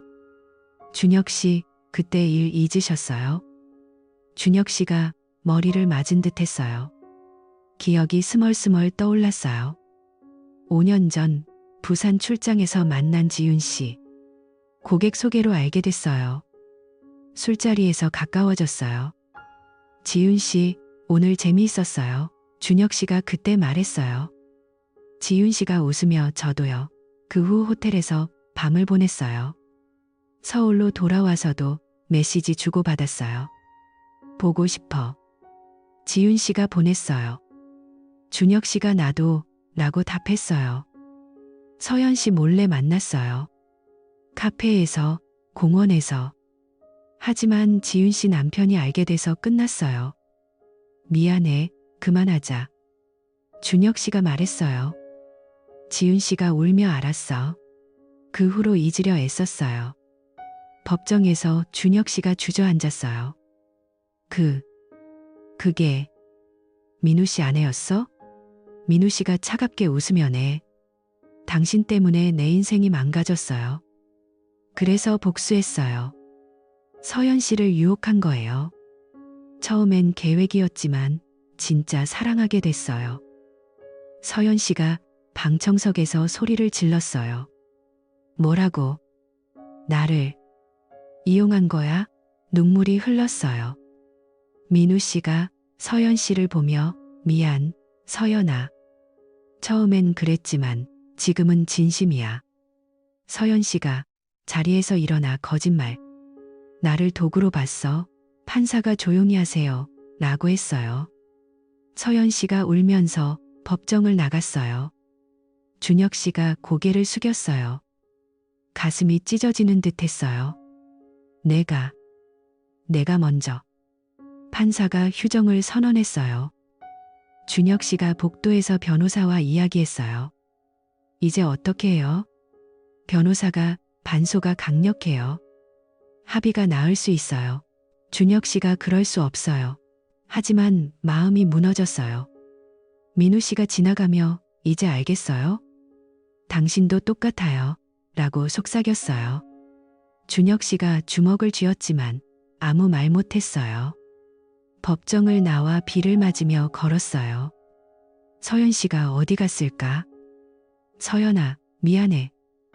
준혁 씨, 그때 일 잊으셨어요? 준혁 씨가 머리를 맞은 듯 했어요. 기억이 스멀스멀 떠올랐어요. 5년 전 부산 출장에서 만난 지윤 씨. 고객 소개로 알게 됐어요. 술자리에서 가까워졌어요. 지윤 씨, 오늘 재미있었어요. 준혁 씨가 그때 말했어요. 지윤 씨가 웃으며 저도요. 그 후 호텔에서 밤을 보냈어요. 서울로 돌아와서도 메시지 주고받았어요. 보고 싶어. 지윤 씨가 보냈어요. 준혁 씨가 나도 라고 답했어요. 서연 씨 몰래 만났어요. 카페에서, 공원에서. 하지만 지윤 씨 남편이 알게 돼서 끝났어요. 미안해, 그만하자. 준혁 씨가 말했어요. 지윤 씨가 울며 알았어. 그 후로 잊으려 애썼어요. 법정에서 준혁 씨가 주저앉았어요. 그게 민우 씨 아내였어? 민우 씨가 차갑게 웃으며 네. 당신 때문에 내 인생이 망가졌어요. 그래서 복수했어요. 서연 씨를 유혹한 거예요. 처음엔 계획이었지만 진짜 사랑하게 됐어요. 서연 씨가 방청석에서 소리를 질렀어요. 뭐라고? 나를 이용한 거야? 눈물이 흘렀어요. 민우 씨가 서연 씨를 보며 미안, 서연아. 처음엔 그랬지만 지금은 진심이야. 서연 씨가 자리에서 일어나 거짓말. 나를 도구로 봤어. 판사가 조용히 하세요. 라고 했어요. 서연 씨가 울면서 법정을 나갔어요. 준혁 씨가 고개를 숙였어요. 가슴이 찢어지는 듯 했어요. 내가 먼저. 판사가 휴정을 선언했어요. 준혁 씨가 복도에서 변호사와 이야기했어요. 이제 어떻게 해요? 변호사가 반소가 강력해요. 합의가 나을 수 있어요. 준혁 씨가 그럴 수 없어요. 하지만 마음이 무너졌어요. 민우 씨가 지나가며 이제 알겠어요? 당신도 똑같아요. 라고 속삭였어요. 준혁 씨가 주먹을 쥐었지만 아무 말 못했어요. 법정을 나와 비를 맞으며 걸었어요. 서연 씨가 어디 갔을까? 서연아, 미안해.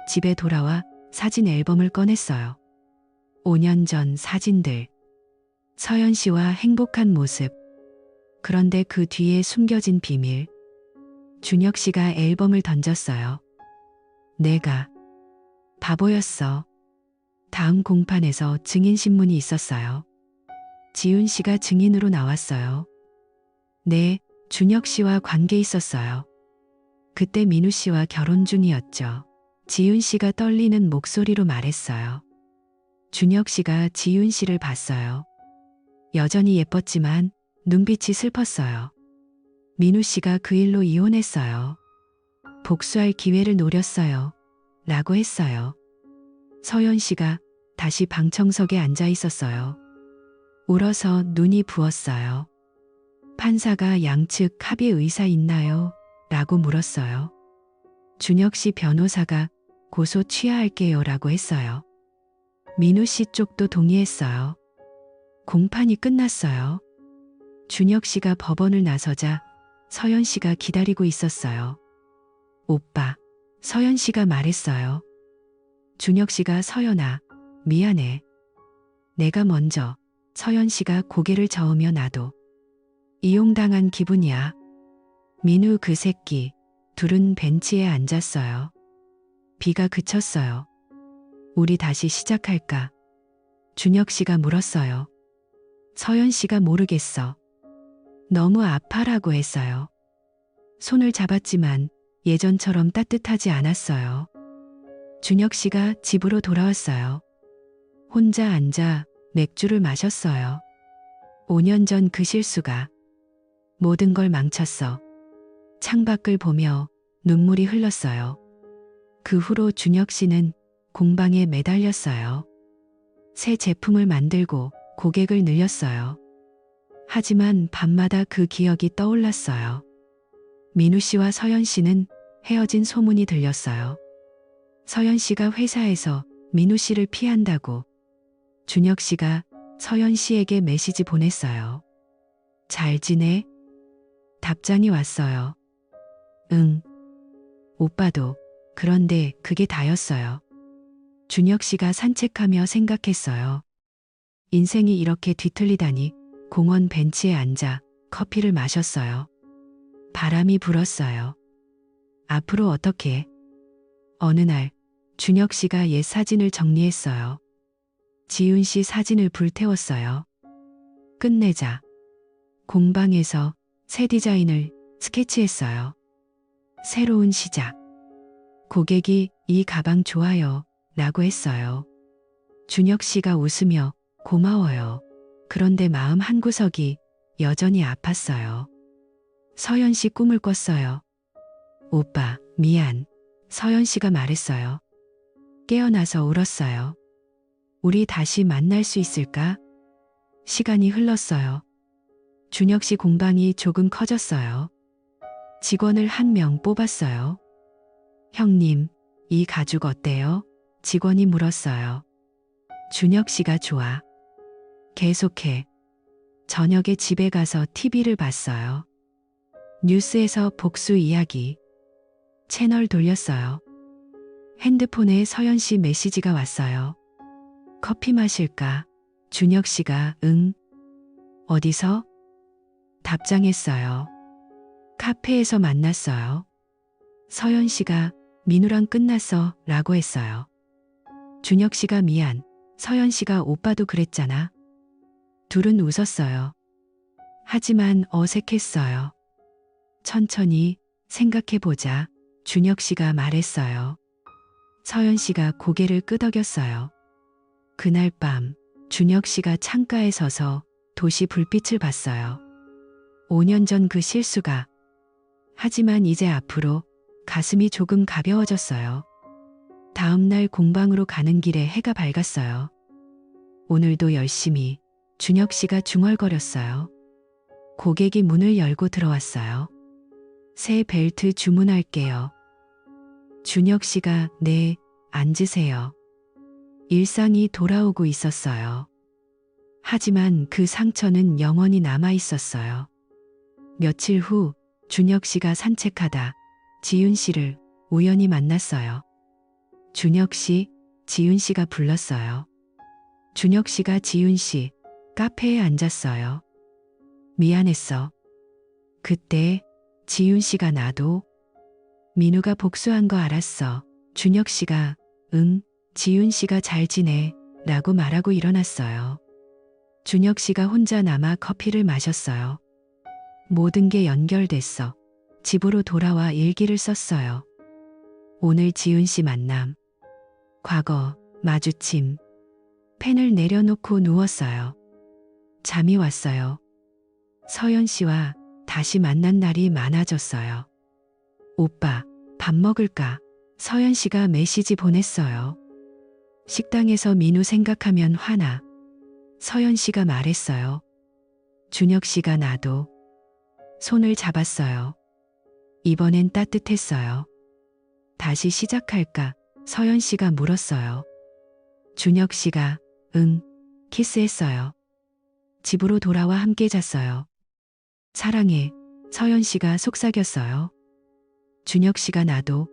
집에 돌아와 사진 앨범을 꺼냈어요. 5년 전 사진들. 서연 씨와 행복한 모습. 그런데 그 뒤에 숨겨진 비밀. 준혁 씨가 앨범을 던졌어요. 내가 바보였어. 다음 공판에서 증인신문이 있었어요. 지훈 씨가 증인으로 나왔어요. 네, 준혁 씨와 관계 있었어요. 그때 민우 씨와 결혼 중이었죠. 지훈 씨가 떨리는 목소리로 말했어요. 준혁 씨가 지훈 씨를 봤어요. 여전히 예뻤지만 눈빛이 슬펐어요. 민우 씨가 그 일로 이혼했어요. 복수할 기회를 노렸어요. 라고 했어요. 서연 씨가 다시 방청석에 앉아 있었어요. 울어서 눈이 부었어요. 판사가 양측 합의 의사 있나요? 라고 물었어요. 준혁 씨 변호사가 고소 취하할게요. 라고 했어요. 민우 씨 쪽도 동의했어요. 공판이 끝났어요. 준혁 씨가 법원을 나서자 서연 씨가 기다리고 있었어요. 오빠, 서연 씨가 말했어요. 준혁 씨가 서연아, 미안해. 내가 먼저. 서연 씨가 고개를 저으며 나도. 이용당한 기분이야. 민우 그 새끼. 둘은 벤치에 앉았어요. 비가 그쳤어요. 우리 다시 시작할까? 준혁 씨가 물었어요. 서연 씨가 모르겠어. 너무 아파라고 했어요. 손을 잡았지만 예전처럼 따뜻하지 않았어요. 준혁 씨가 집으로 돌아왔어요. 혼자 앉아 맥주를 마셨어요. 5년 전 그 실수가 모든 걸 망쳤어. 창밖을 보며 눈물이 흘렀어요. 그 후로 준혁 씨는 공방에 매달렸어요. 새 제품을 만들고 고객을 늘렸어요. 하지만 밤마다 그 기억이 떠올랐어요. 민우 씨와 서연 씨는 헤어진 소문이 들렸어요. 서연 씨가 회사에서 민우 씨를 피한다고. 준혁 씨가 서연 씨에게 메시지 보냈어요. 잘 지내? 답장이 왔어요. 응. 오빠도. 그런데 그게 다였어요. 준혁 씨가 산책하며 생각했어요. 인생이 이렇게 뒤틀리다니. 공원 벤치에 앉아 커피를 마셨어요. 바람이 불었어요. 앞으로 어떻게? 어느 날 준혁 씨가 옛 사진을 정리했어요. 지훈 씨 사진을 불태웠어요. 끝내자. 공방에서 새 디자인을 스케치했어요. 새로운 시작. 고객이 이 가방 좋아요. 라고 했어요. 준혁 씨가 웃으며 고마워요. 그런데 마음 한구석이 여전히 아팠어요. 서연 씨 꿈을 꿨어요. 오빠, 미안. 서연 씨가 말했어요. 깨어나서 울었어요. 우리 다시 만날 수 있을까? 시간이 흘렀어요. 준혁 씨 공방이 조금 커졌어요. 직원을 한 명 뽑았어요. 형님, 이 가죽 어때요? 직원이 물었어요. 준혁 씨가 좋아. 계속해. 저녁에 집에 가서 TV를 봤어요. 뉴스에서 복수 이야기. 채널 돌렸어요. 핸드폰에 서연 씨 메시지가 왔어요. 커피 마실까? 준혁 씨가 응. 어디서? 답장했어요. 카페에서 만났어요. 서연 씨가 민우랑 끝났어 라고 했어요. 준혁 씨가 미안. 서연 씨가 오빠도 그랬잖아. 둘은 웃었어요. 하지만 어색했어요. 천천히 생각해보자. 준혁 씨가 말했어요. 서연 씨가 고개를 끄덕였어요. 그날 밤 준혁 씨가 창가에 서서 도시 불빛을 봤어요. 5년 전 그 실수가. 하지만 이제 앞으로 가슴이 조금 가벼워졌어요. 다음 날 공방으로 가는 길에 해가 밝았어요. 오늘도 열심히. 준혁 씨가 중얼거렸어요. 고객이 문을 열고 들어왔어요. 새 벨트 주문할게요. 준혁 씨가 네, 앉으세요. 일상이 돌아오고 있었어요. 하지만 그 상처는 영원히 남아 있었어요. 며칠 후 준혁 씨가 산책하다 지윤 씨를 우연히 만났어요. 준혁 씨, 지윤 씨가 불렀어요. 준혁 씨가 지윤 씨 카페에 앉았어요. 미안했어. 그때 지윤 씨가 나도 민우가 복수한 거 알았어. 준혁 씨가 응, 지윤 씨가 잘 지내 라고 말하고 일어났어요. 준혁 씨가 혼자 남아 커피를 마셨어요. 모든 게 연결됐어. 집으로 돌아와 일기를 썼어요. 오늘 지윤 씨 만남. 과거, 마주침. 펜을 내려놓고 누웠어요. 잠이 왔어요. 서연 씨와 다시 만난 날이 많아졌어요. 오빠, 밥 먹을까? 서연 씨가 메시지 보냈어요. 식당에서 민우 생각하면 화나. 서연 씨가 말했어요. 준혁 씨가 나도. 손을 잡았어요. 이번엔 따뜻했어요. 다시 시작할까? 서연 씨가 물었어요. 준혁 씨가 응, 키스했어요. 집으로 돌아와 함께 잤어요. 사랑해. 서연 씨가 속삭였어요. 준혁 씨가 나도.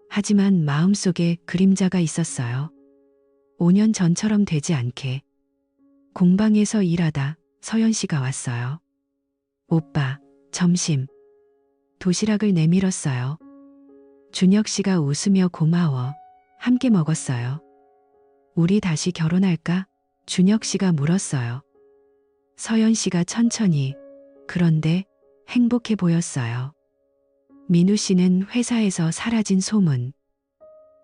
하지만 마음속에 그림자가 있었어요. 5년 전처럼 되지 않게. 공방에서 일하다 서연 씨가 왔어요. 오빠, 점심. 도시락을 내밀었어요. 준혁 씨가 웃으며 고마워. 함께 먹었어요. 우리 다시 결혼할까? 준혁 씨가 물었어요. 서연 씨가 천천히. 그런데 행복해 보였어요. 민우 씨는 회사에서 사라진 소문.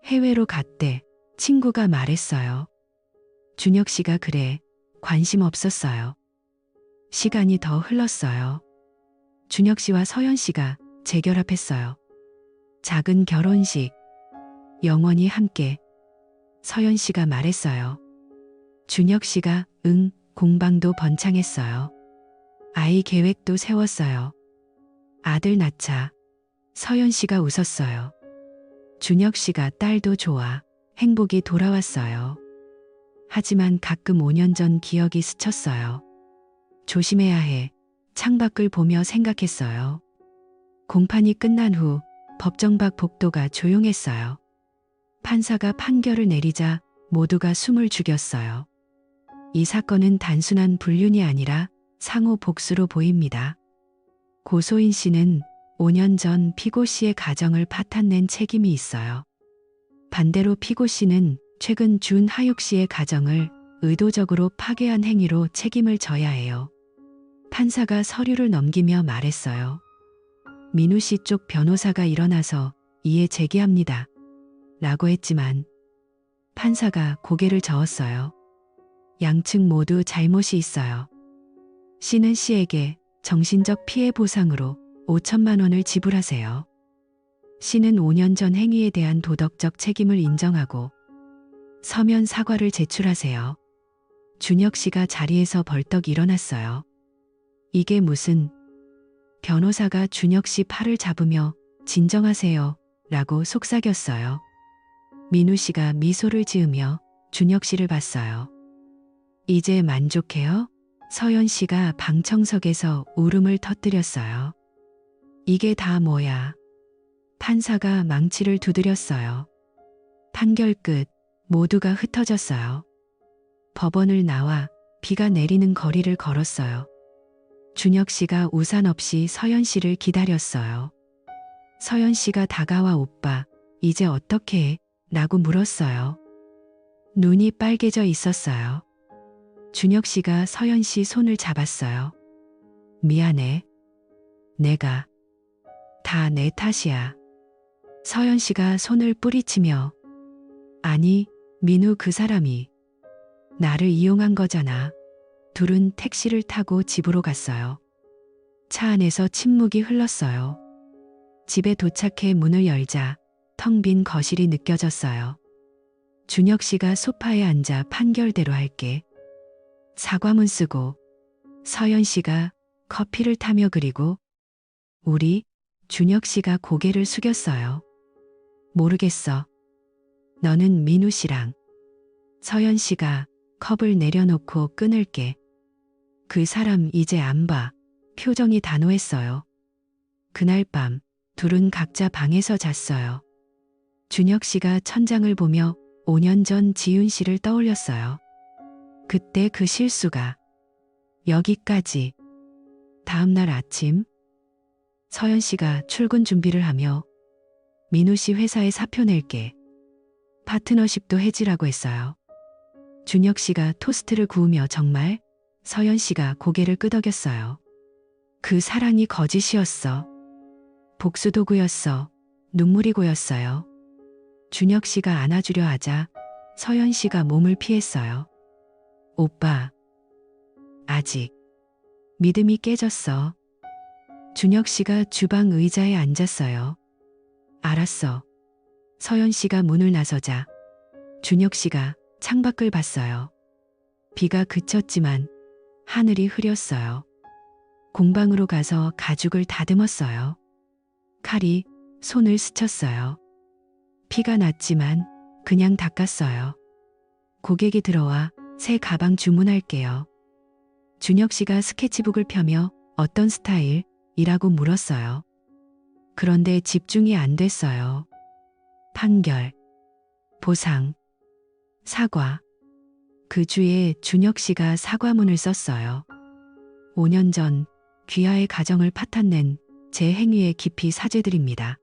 해외로 갔대. 친구가 말했어요. 준혁 씨가 그래. 관심 없었어요. 시간이 더 흘렀어요. 준혁 씨와 서연 씨가 재결합했어요. 작은 결혼식. 영원히 함께. 서연 씨가 말했어요. 준혁 씨가 응, 공방도 번창했어요. 아이 계획도 세웠어요. 아들 낳자. 서연 씨가 웃었어요. 준혁 씨가 딸도 좋아. 행복이 돌아왔어요. 하지만 가끔 5년 전 기억이 스쳤어요. 조심해야 해. 창밖을 보며 생각했어요. 공판이 끝난 후 법정 밖 복도가 조용했어요. 판사가 판결을 내리자 모두가 숨을 죽였어요. 이 사건은 단순한 불륜이 아니라 상호 복수로 보입니다. 고소인 씨는 5년 전 피고 씨의 가정을 파탄낸 책임이 있어요. 반대로 피고 씨는 최근 준하육 씨의 가정을 의도적으로 파괴한 행위로 책임을 져야 해요. 판사가 서류를 넘기며 말했어요. 민우 씨 쪽 변호사가 일어나서 이해 제기합니다. 라고 했지만 판사가 고개를 저었어요. 양측 모두 잘못이 있어요. 씨는 씨에게 정신적 피해 보상으로 5천만 원을 지불하세요. 씨는 5년 전 행위에 대한 도덕적 책임을 인정하고 서면 사과를 제출하세요. 준혁 씨가 자리에서 벌떡 일어났어요. 이게 무슨... 변호사가 준혁 씨 팔을 잡으며 진정하세요. 라고 속삭였어요. 민우 씨가 미소를 지으며 준혁 씨를 봤어요. 이제 만족해요? 서연 씨가 방청석에서 울음을 터뜨렸어요. 이게 다 뭐야? 판사가 망치를 두드렸어요. 판결 끝, 모두가 흩어졌어요. 법원을 나와 비가 내리는 거리를 걸었어요. 준혁 씨가 우산 없이 서연 씨를 기다렸어요. 서연 씨가 다가와 오빠, 이제 어떻게 해? 라고 물었어요. 눈이 빨개져 있었어요. 준혁 씨가 서연 씨 손을 잡았어요. 미안해. 내가. 다 내 탓이야. 서연 씨가 손을 뿌리치며 아니, 민우 그 사람이 나를 이용한 거잖아. 둘은 택시를 타고 집으로 갔어요. 차 안에서 침묵이 흘렀어요. 집에 도착해 문을 열자 텅 빈 거실이 느껴졌어요. 준혁 씨가 소파에 앉아 판결대로 할게. 사과문 쓰고 서연 씨가 커피를 타며 그리고 우리 준혁 씨가 고개를 숙였어요. 모르겠어. 너는 민우 씨랑 서연 씨가 컵을 내려놓고 끊을게. 그 사람 이제 안 봐. 표정이 단호했어요. 그날 밤 둘은 각자 방에서 잤어요. 준혁 씨가 천장을 보며 5년 전 지윤 씨를 떠올렸어요. 그때 그 실수가 여기까지. 다음 날 아침 서연 씨가 출근 준비를 하며 민우 씨 회사에 사표 낼게. 파트너십도 해지라고 했어요. 준혁 씨가 토스트를 구우며 정말? 서연 씨가 고개를 끄덕였어요. 그 사랑이 거짓이었어. 복수도구였어. 눈물이 고였어요. 준혁 씨가 안아주려 하자 서연 씨가 몸을 피했어요. 오빠. 아직. 믿음이 깨졌어. 준혁 씨가 주방 의자에 앉았어요. 알았어. 서연 씨가 문을 나서자 준혁 씨가 창밖을 봤어요. 비가 그쳤지만 하늘이 흐렸어요. 공방으로 가서 가죽을 다듬었어요. 칼이 손을 스쳤어요. 피가 났지만 그냥 닦았어요. 고객이 들어와 새 가방 주문할게요. 준혁 씨가 스케치북을 펴며 어떤 스타일이라고 물었어요. 그런데 집중이 안 됐어요. 판결, 보상, 사과. 그 주에 준혁 씨가 사과문을 썼어요. 5년 전 귀하의 가정을 파탄낸 제 행위에 깊이 사죄드립니다.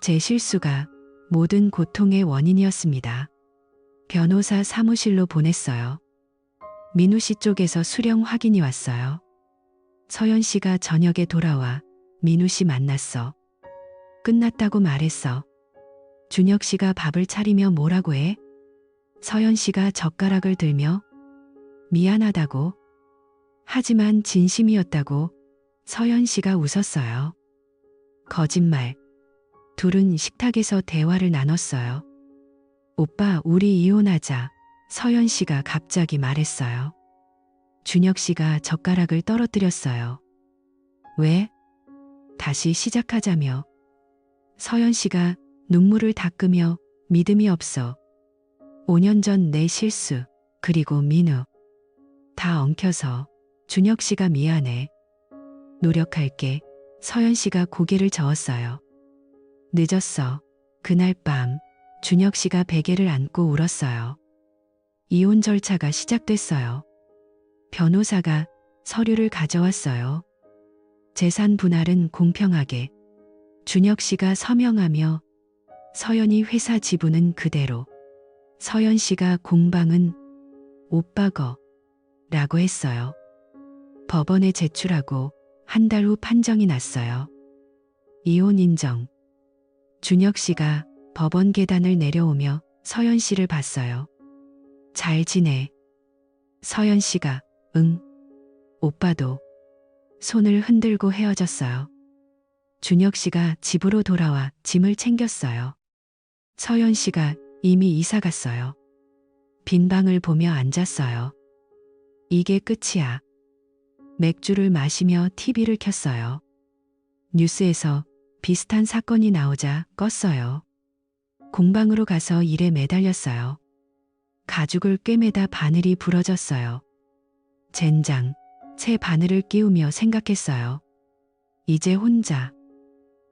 제 실수가 모든 고통의 원인이었습니다. 변호사 사무실로 보냈어요. 민우 씨 쪽에서 수령 확인이 왔어요. 서연 씨가 저녁에 돌아와 민우 씨 만났어. 끝났다고 말했어. 준혁 씨가 밥을 차리며 뭐라고 해? 서연 씨가 젓가락을 들며 미안하다고. 하지만 진심이었다고 서연 씨가 웃었어요. 거짓말. 둘은 식탁에서 대화를 나눴어요. 오빠, 우리 이혼하자. 서연 씨가 갑자기 말했어요. 준혁 씨가 젓가락을 떨어뜨렸어요. 왜? 다시 시작하자며. 서연 씨가 눈물을 닦으며 믿음이 없어. 5년 전 내 실수, 그리고 민우. 다 엉켜서. 준혁 씨가 미안해. 노력할게. 서연 씨가 고개를 저었어요. 늦었어. 그날 밤 준혁 씨가 베개를 안고 울었어요. 이혼 절차가 시작됐어요. 변호사가 서류를 가져왔어요. 재산 분할은 공평하게. 준혁 씨가 서명하며 서연이 회사 지분은 그대로. 서연 씨가 공방은 오빠 거라고 했어요. 법원에 제출하고 한 달 후 판정이 났어요. 이혼 인정. 준혁 씨가 법원 계단을 내려오며 서연 씨를 봤어요. 잘 지내. 서연 씨가 응. 오빠도. 손을 흔들고 헤어졌어요. 준혁 씨가 집으로 돌아와 짐을 챙겼어요. 서연 씨가 이미 이사 갔어요. 빈 방을 보며 앉았어요. 이게 끝이야. 맥주를 마시며 TV를 켰어요. 뉴스에서 비슷한 사건이 나오자 껐어요. 공방으로 가서 일에 매달렸어요. 가죽을 꿰매다 바늘이 부러졌어요. 젠장, 새 바늘을 끼우며 생각했어요. 이제 혼자.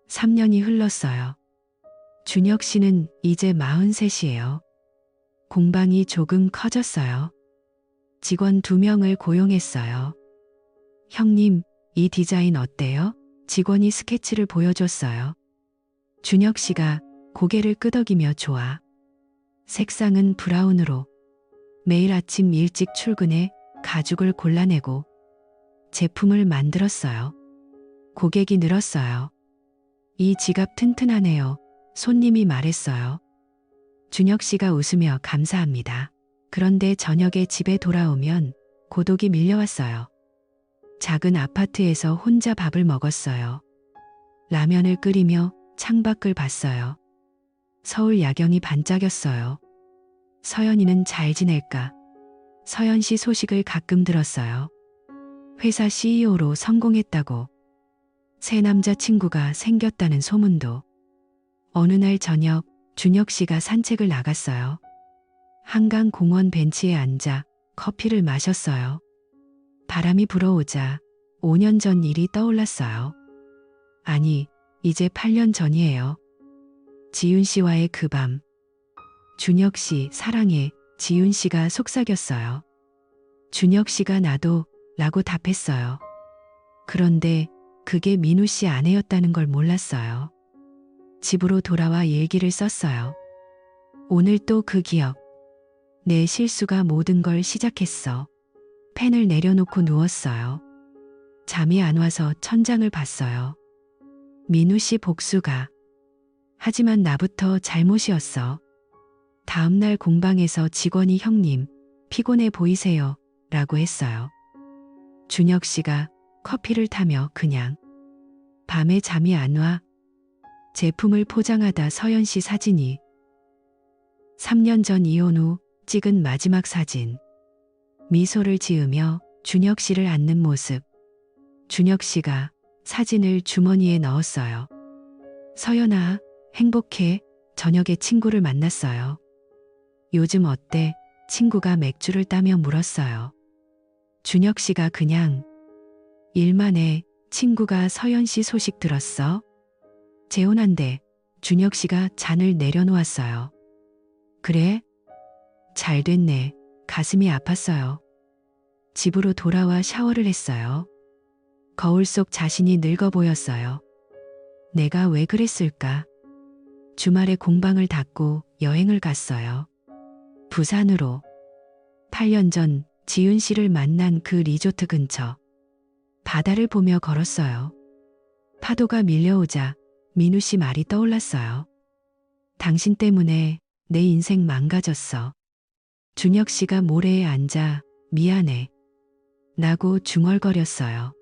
3년이 흘렀어요. 준혁 씨는 이제 43이에요. 공방이 조금 커졌어요. 직원 2명을 고용했어요. 형님, 이 디자인 어때요? 직원이 스케치를 보여줬어요. 준혁 씨가 고개를 끄덕이며 좋아. 색상은 브라운으로. 매일 아침 일찍 출근해 가죽을 골라내고 제품을 만들었어요. 고객이 늘었어요. 이 지갑 튼튼하네요. 손님이 말했어요. 준혁 씨가 웃으며 감사합니다. 그런데 저녁에 집에 돌아오면 고독이 밀려왔어요. 작은 아파트에서 혼자 밥을 먹었어요. 라면을 끓이며 창밖을 봤어요. 서울 야경이 반짝였어요. 서연이는 잘 지낼까? 서연 씨 소식을 가끔 들었어요. 회사 CEO로 성공했다고. 새 남자친구가 생겼다는 소문도. 어느 날 저녁 준혁 씨가 산책을 나갔어요. 한강 공원 벤치에 앉아 커피를 마셨어요. 바람이 불어오자 5년 전 일이 떠올랐어요. 아니, 이제 8년 전이에요. 지윤 씨와의 그 밤. 준혁 씨 사랑해. 지윤 씨가 속삭였어요. 준혁 씨가 나도 라고 답했어요. 그런데 그게 민우 씨 아내였다는 걸 몰랐어요. 집으로 돌아와 일기를 썼어요. 오늘 또 그 기억. 내 실수가 모든 걸 시작했어. 펜을 내려놓고 누웠어요. 잠이 안 와서 천장을 봤어요. 민우 씨 복수가. 하지만 나부터 잘못이었어. 다음날 공방에서 직원이 형님, 피곤해 보이세요. 라고 했어요. 준혁 씨가 커피를 타며 그냥. 밤에 잠이 안 와. 제품을 포장하다 서연 씨 사진이. 3년 전 이혼 후 찍은 마지막 사진. 미소를 지으며 준혁 씨를 안는 모습. 준혁 씨가 사진을 주머니에 넣었어요. 서연아, 행복해. 저녁에 친구를 만났어요. 요즘 어때? 친구가 맥주를 따며 물었어요. 준혁 씨가 그냥. 일만 해. 친구가 서연 씨 소식 들었어? 재혼한대. 준혁 씨가 잔을 내려놓았어요. 그래? 잘 됐네. 가슴이 아팠어요. 집으로 돌아와 샤워를 했어요. 거울 속 자신이 늙어 보였어요. 내가 왜 그랬을까? 주말에 공방을 닫고 여행을 갔어요. 부산으로. 8년 전 지윤 씨를 만난 그 리조트 근처. 바다를 보며 걸었어요. 파도가 밀려오자 민우 씨 말이 떠올랐어요. 당신 때문에 내 인생 망가졌어. 준혁 씨가 모래에 앉아 미안해. 라고 중얼거렸어요.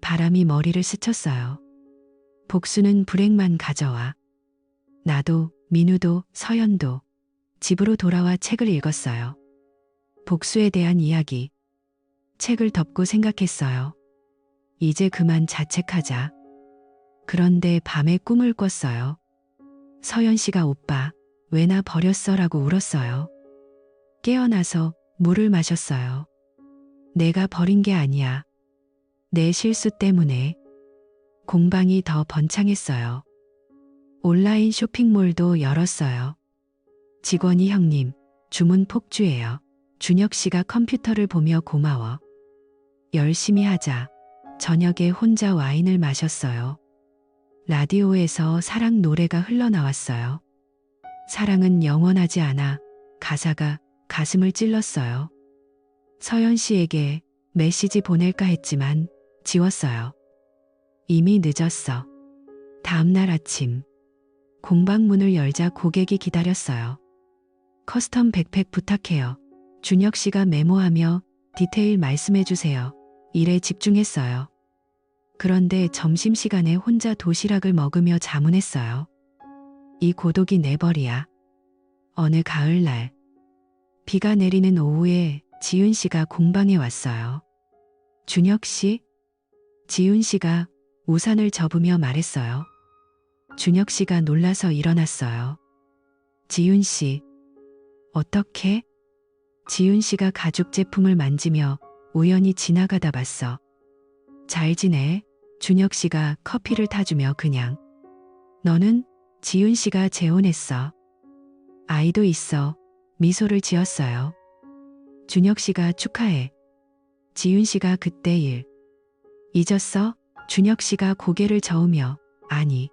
바람이 머리를 스쳤어요. 복수는 불행만 가져와. 나도, 민우도, 서연도. 집으로 돌아와 책을 읽었어요. 복수에 대한 이야기. 책을 덮고 생각했어요. 이제 그만 자책하자. 그런데 밤에 꿈을 꿨어요. 서연 씨가 오빠, 왜 나 버렸어? 라고 울었어요. 깨어나서 물을 마셨어요. 내가 버린 게 아니야. 내 실수 때문에. 공방이 더 번창했어요. 온라인 쇼핑몰도 열었어요. 직원이 형님, 주문 폭주예요. 준혁 씨가 컴퓨터를 보며 고마워. 열심히 하자. 저녁에 혼자 와인을 마셨어요. 라디오에서 사랑 노래가 흘러나왔어요. 사랑은 영원하지 않아. 가사가 가슴을 찔렀어요. 서연 씨에게 메시지 보낼까 했지만 지웠어요. 이미 늦었어. 다음날 아침. 공방 문을 열자 고객이 기다렸어요. 커스텀 백팩 부탁해요. 준혁 씨가 메모하며 디테일 말씀해 주세요. 일에 집중했어요. 그런데 점심시간에 혼자 도시락을 먹으며 자문했어요. 이 고독이 내 벌이야. 어느 가을날. 비가 내리는 오후에 지윤 씨가 공방에 왔어요. 준혁 씨? 지윤 씨가 우산을 접으며 말했어요. 준혁 씨가 놀라서 일어났어요. 지윤 씨, 어떻게? 지윤 씨가 가죽 제품을 만지며 우연히 지나가다 봤어. 잘 지내? 준혁 씨가 커피를 타주며 그냥. 너는? 지윤 씨가 재혼했어. 아이도 있어. 미소를 지었어요. 준혁 씨가 축하해. 지윤 씨가 그때 일. 잊었어? 준혁 씨가 고개를 저으며 아니.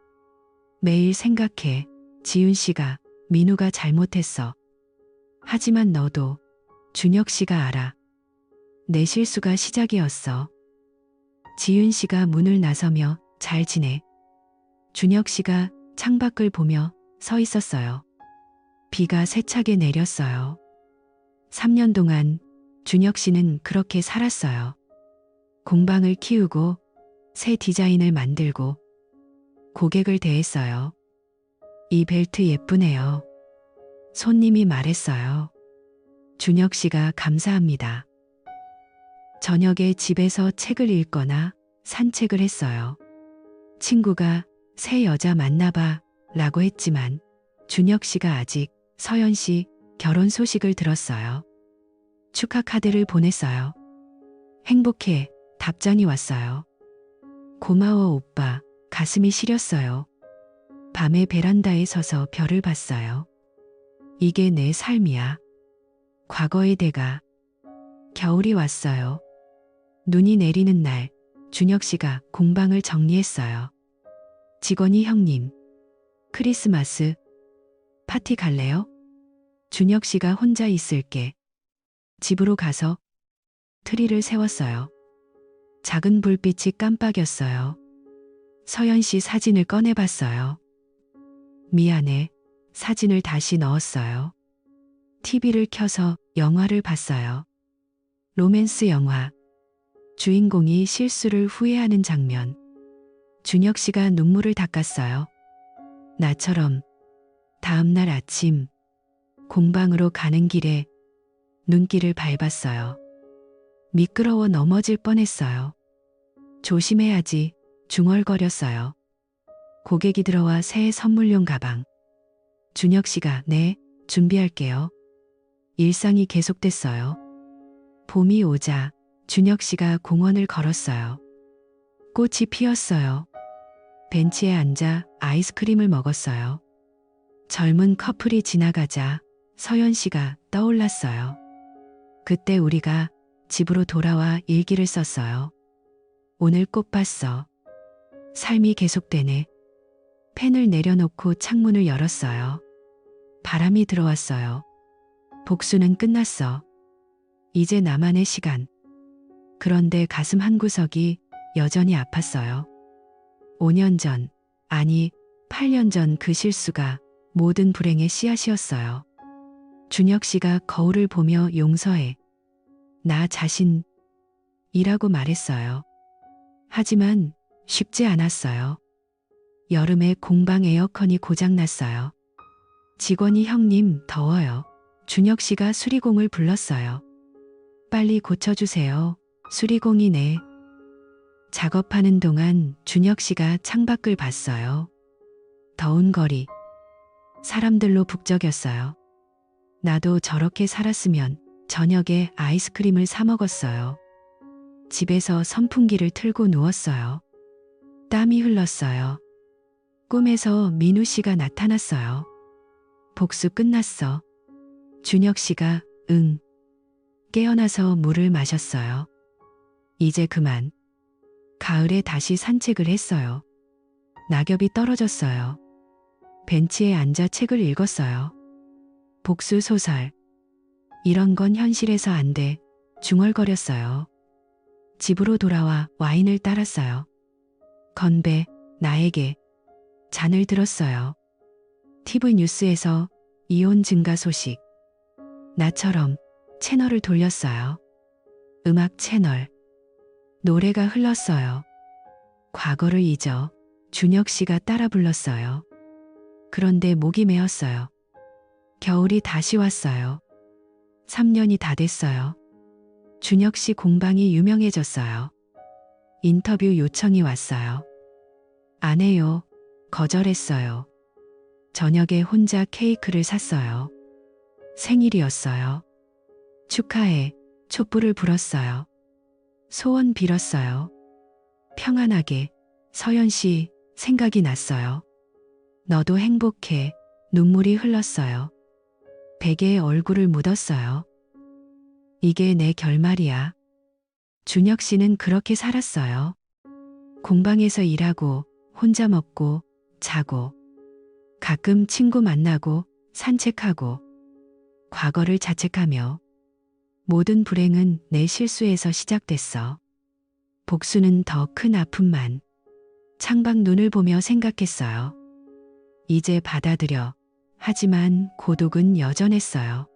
매일 생각해. 지윤 씨가 민우가 잘못했어. 하지만 너도 준혁 씨가 알아. 내 실수가 시작이었어. 지윤 씨가 문을 나서며 잘 지내. 준혁 씨가 창밖을 보며 서 있었어요. 비가 세차게 내렸어요. 3년 동안 준혁 씨는 그렇게 살았어요. 공방을 키우고 새 디자인을 만들고 고객을 대했어요. 이 벨트 예쁘네요. 손님이 말했어요. 준혁 씨가 감사합니다. 저녁에 집에서 책을 읽거나 산책을 했어요. 친구가 새 여자 만나봐 라고 했지만 준혁 씨가 아직 서연 씨 결혼 소식을 들었어요. 축하 카드를 보냈어요. 행복해 답장이 왔어요. 고마워 오빠. 가슴이 시렸어요. 밤에 베란다에 서서 별을 봤어요. 이게 내 삶이야. 과거의 대가. 겨울이 왔어요. 눈이 내리는 날 준혁 씨가 공방을 정리했어요. 직원이 형님, 크리스마스 파티 갈래요? 준혁 씨가 혼자 있을게. 집으로 가서 트리를 세웠어요. 작은 불빛이 깜빡였어요. 서연 씨 사진을 꺼내봤어요. 미안해. 사진을 다시 넣었어요. TV를 켜서 영화를 봤어요. 로맨스 영화. 주인공이 실수를 후회하는 장면. 준혁 씨가 눈물을 닦았어요. 나처럼. 다음 날 아침 공방으로 가는 길에 눈길을 밟았어요. 미끄러워 넘어질 뻔했어요. 조심해야지. 중얼거렸어요. 고객이 들어와 새 선물용 가방. 준혁 씨가 네, 준비할게요. 일상이 계속됐어요. 봄이 오자 준혁 씨가 공원을 걸었어요. 꽃이 피었어요. 벤치에 앉아 아이스크림을 먹었어요. 젊은 커플이 지나가자 서연 씨가 떠올랐어요. 그때 우리가 집으로 돌아와 일기를 썼어요. 오늘 꽃 봤어. 삶이 계속되네. 펜을 내려놓고 창문을 열었어요. 바람이 들어왔어요. 복수는 끝났어. 이제 나만의 시간. 그런데 가슴 한구석이 여전히 아팠어요. 5년 전, 아니 8년 전 그 실수가 모든 불행의 씨앗이었어요. 준혁 씨가 거울을 보며 용서해. 나 자신이라고 말했어요. 하지만 쉽지 않았어요. 여름에 공방 에어컨이 고장났어요. 직원이 형님 더워요. 준혁 씨가 수리공을 불렀어요. 빨리 고쳐주세요. 수리공이네. 작업하는 동안 준혁 씨가 창밖을 봤어요. 더운 거리. 사람들로 북적였어요. 나도 저렇게 살았으면 저녁에 아이스크림을 사 먹었어요. 집에서 선풍기를 틀고 누웠어요. 땀이 흘렀어요. 꿈에서 민우 씨가 나타났어요. 복수 끝났어. 준혁 씨가 응. 깨어나서 물을 마셨어요. 이제 그만. 가을에 다시 산책을 했어요. 낙엽이 떨어졌어요. 벤치에 앉아 책을 읽었어요. 복수 소설. 이런 건 현실에서 안 돼. 중얼거렸어요. 집으로 돌아와 와인을 따랐어요. 건배, 나에게. 잔을 들었어요. TV 뉴스에서 이혼 증가 소식. 나처럼 채널을 돌렸어요. 음악 채널. 노래가 흘렀어요. 과거를 잊어 준혁 씨가 따라 불렀어요. 그런데 목이 메었어요. 겨울이 다시 왔어요. 3년이 다 됐어요. 준혁 씨 공방이 유명해졌어요. 인터뷰 요청이 왔어요. 안 해요. 거절했어요. 저녁에 혼자 케이크를 샀어요. 생일이었어요. 축하해. 촛불을 불었어요. 소원 빌었어요. 평안하게. 서연 씨 생각이 났어요. 너도 행복해. 눈물이 흘렀어요. 베개에 얼굴을 묻었어요. 이게 내 결말이야. 준혁 씨는 그렇게 살았어요. 공방에서 일하고 혼자 먹고 자고 가끔 친구 만나고 산책하고 과거를 자책하며 모든 불행은 내 실수에서 시작됐어. 복수는 더 큰 아픔만. 창밖 눈을 보며 생각했어요. 이제 받아들여. 하지만 고독은 여전했어요.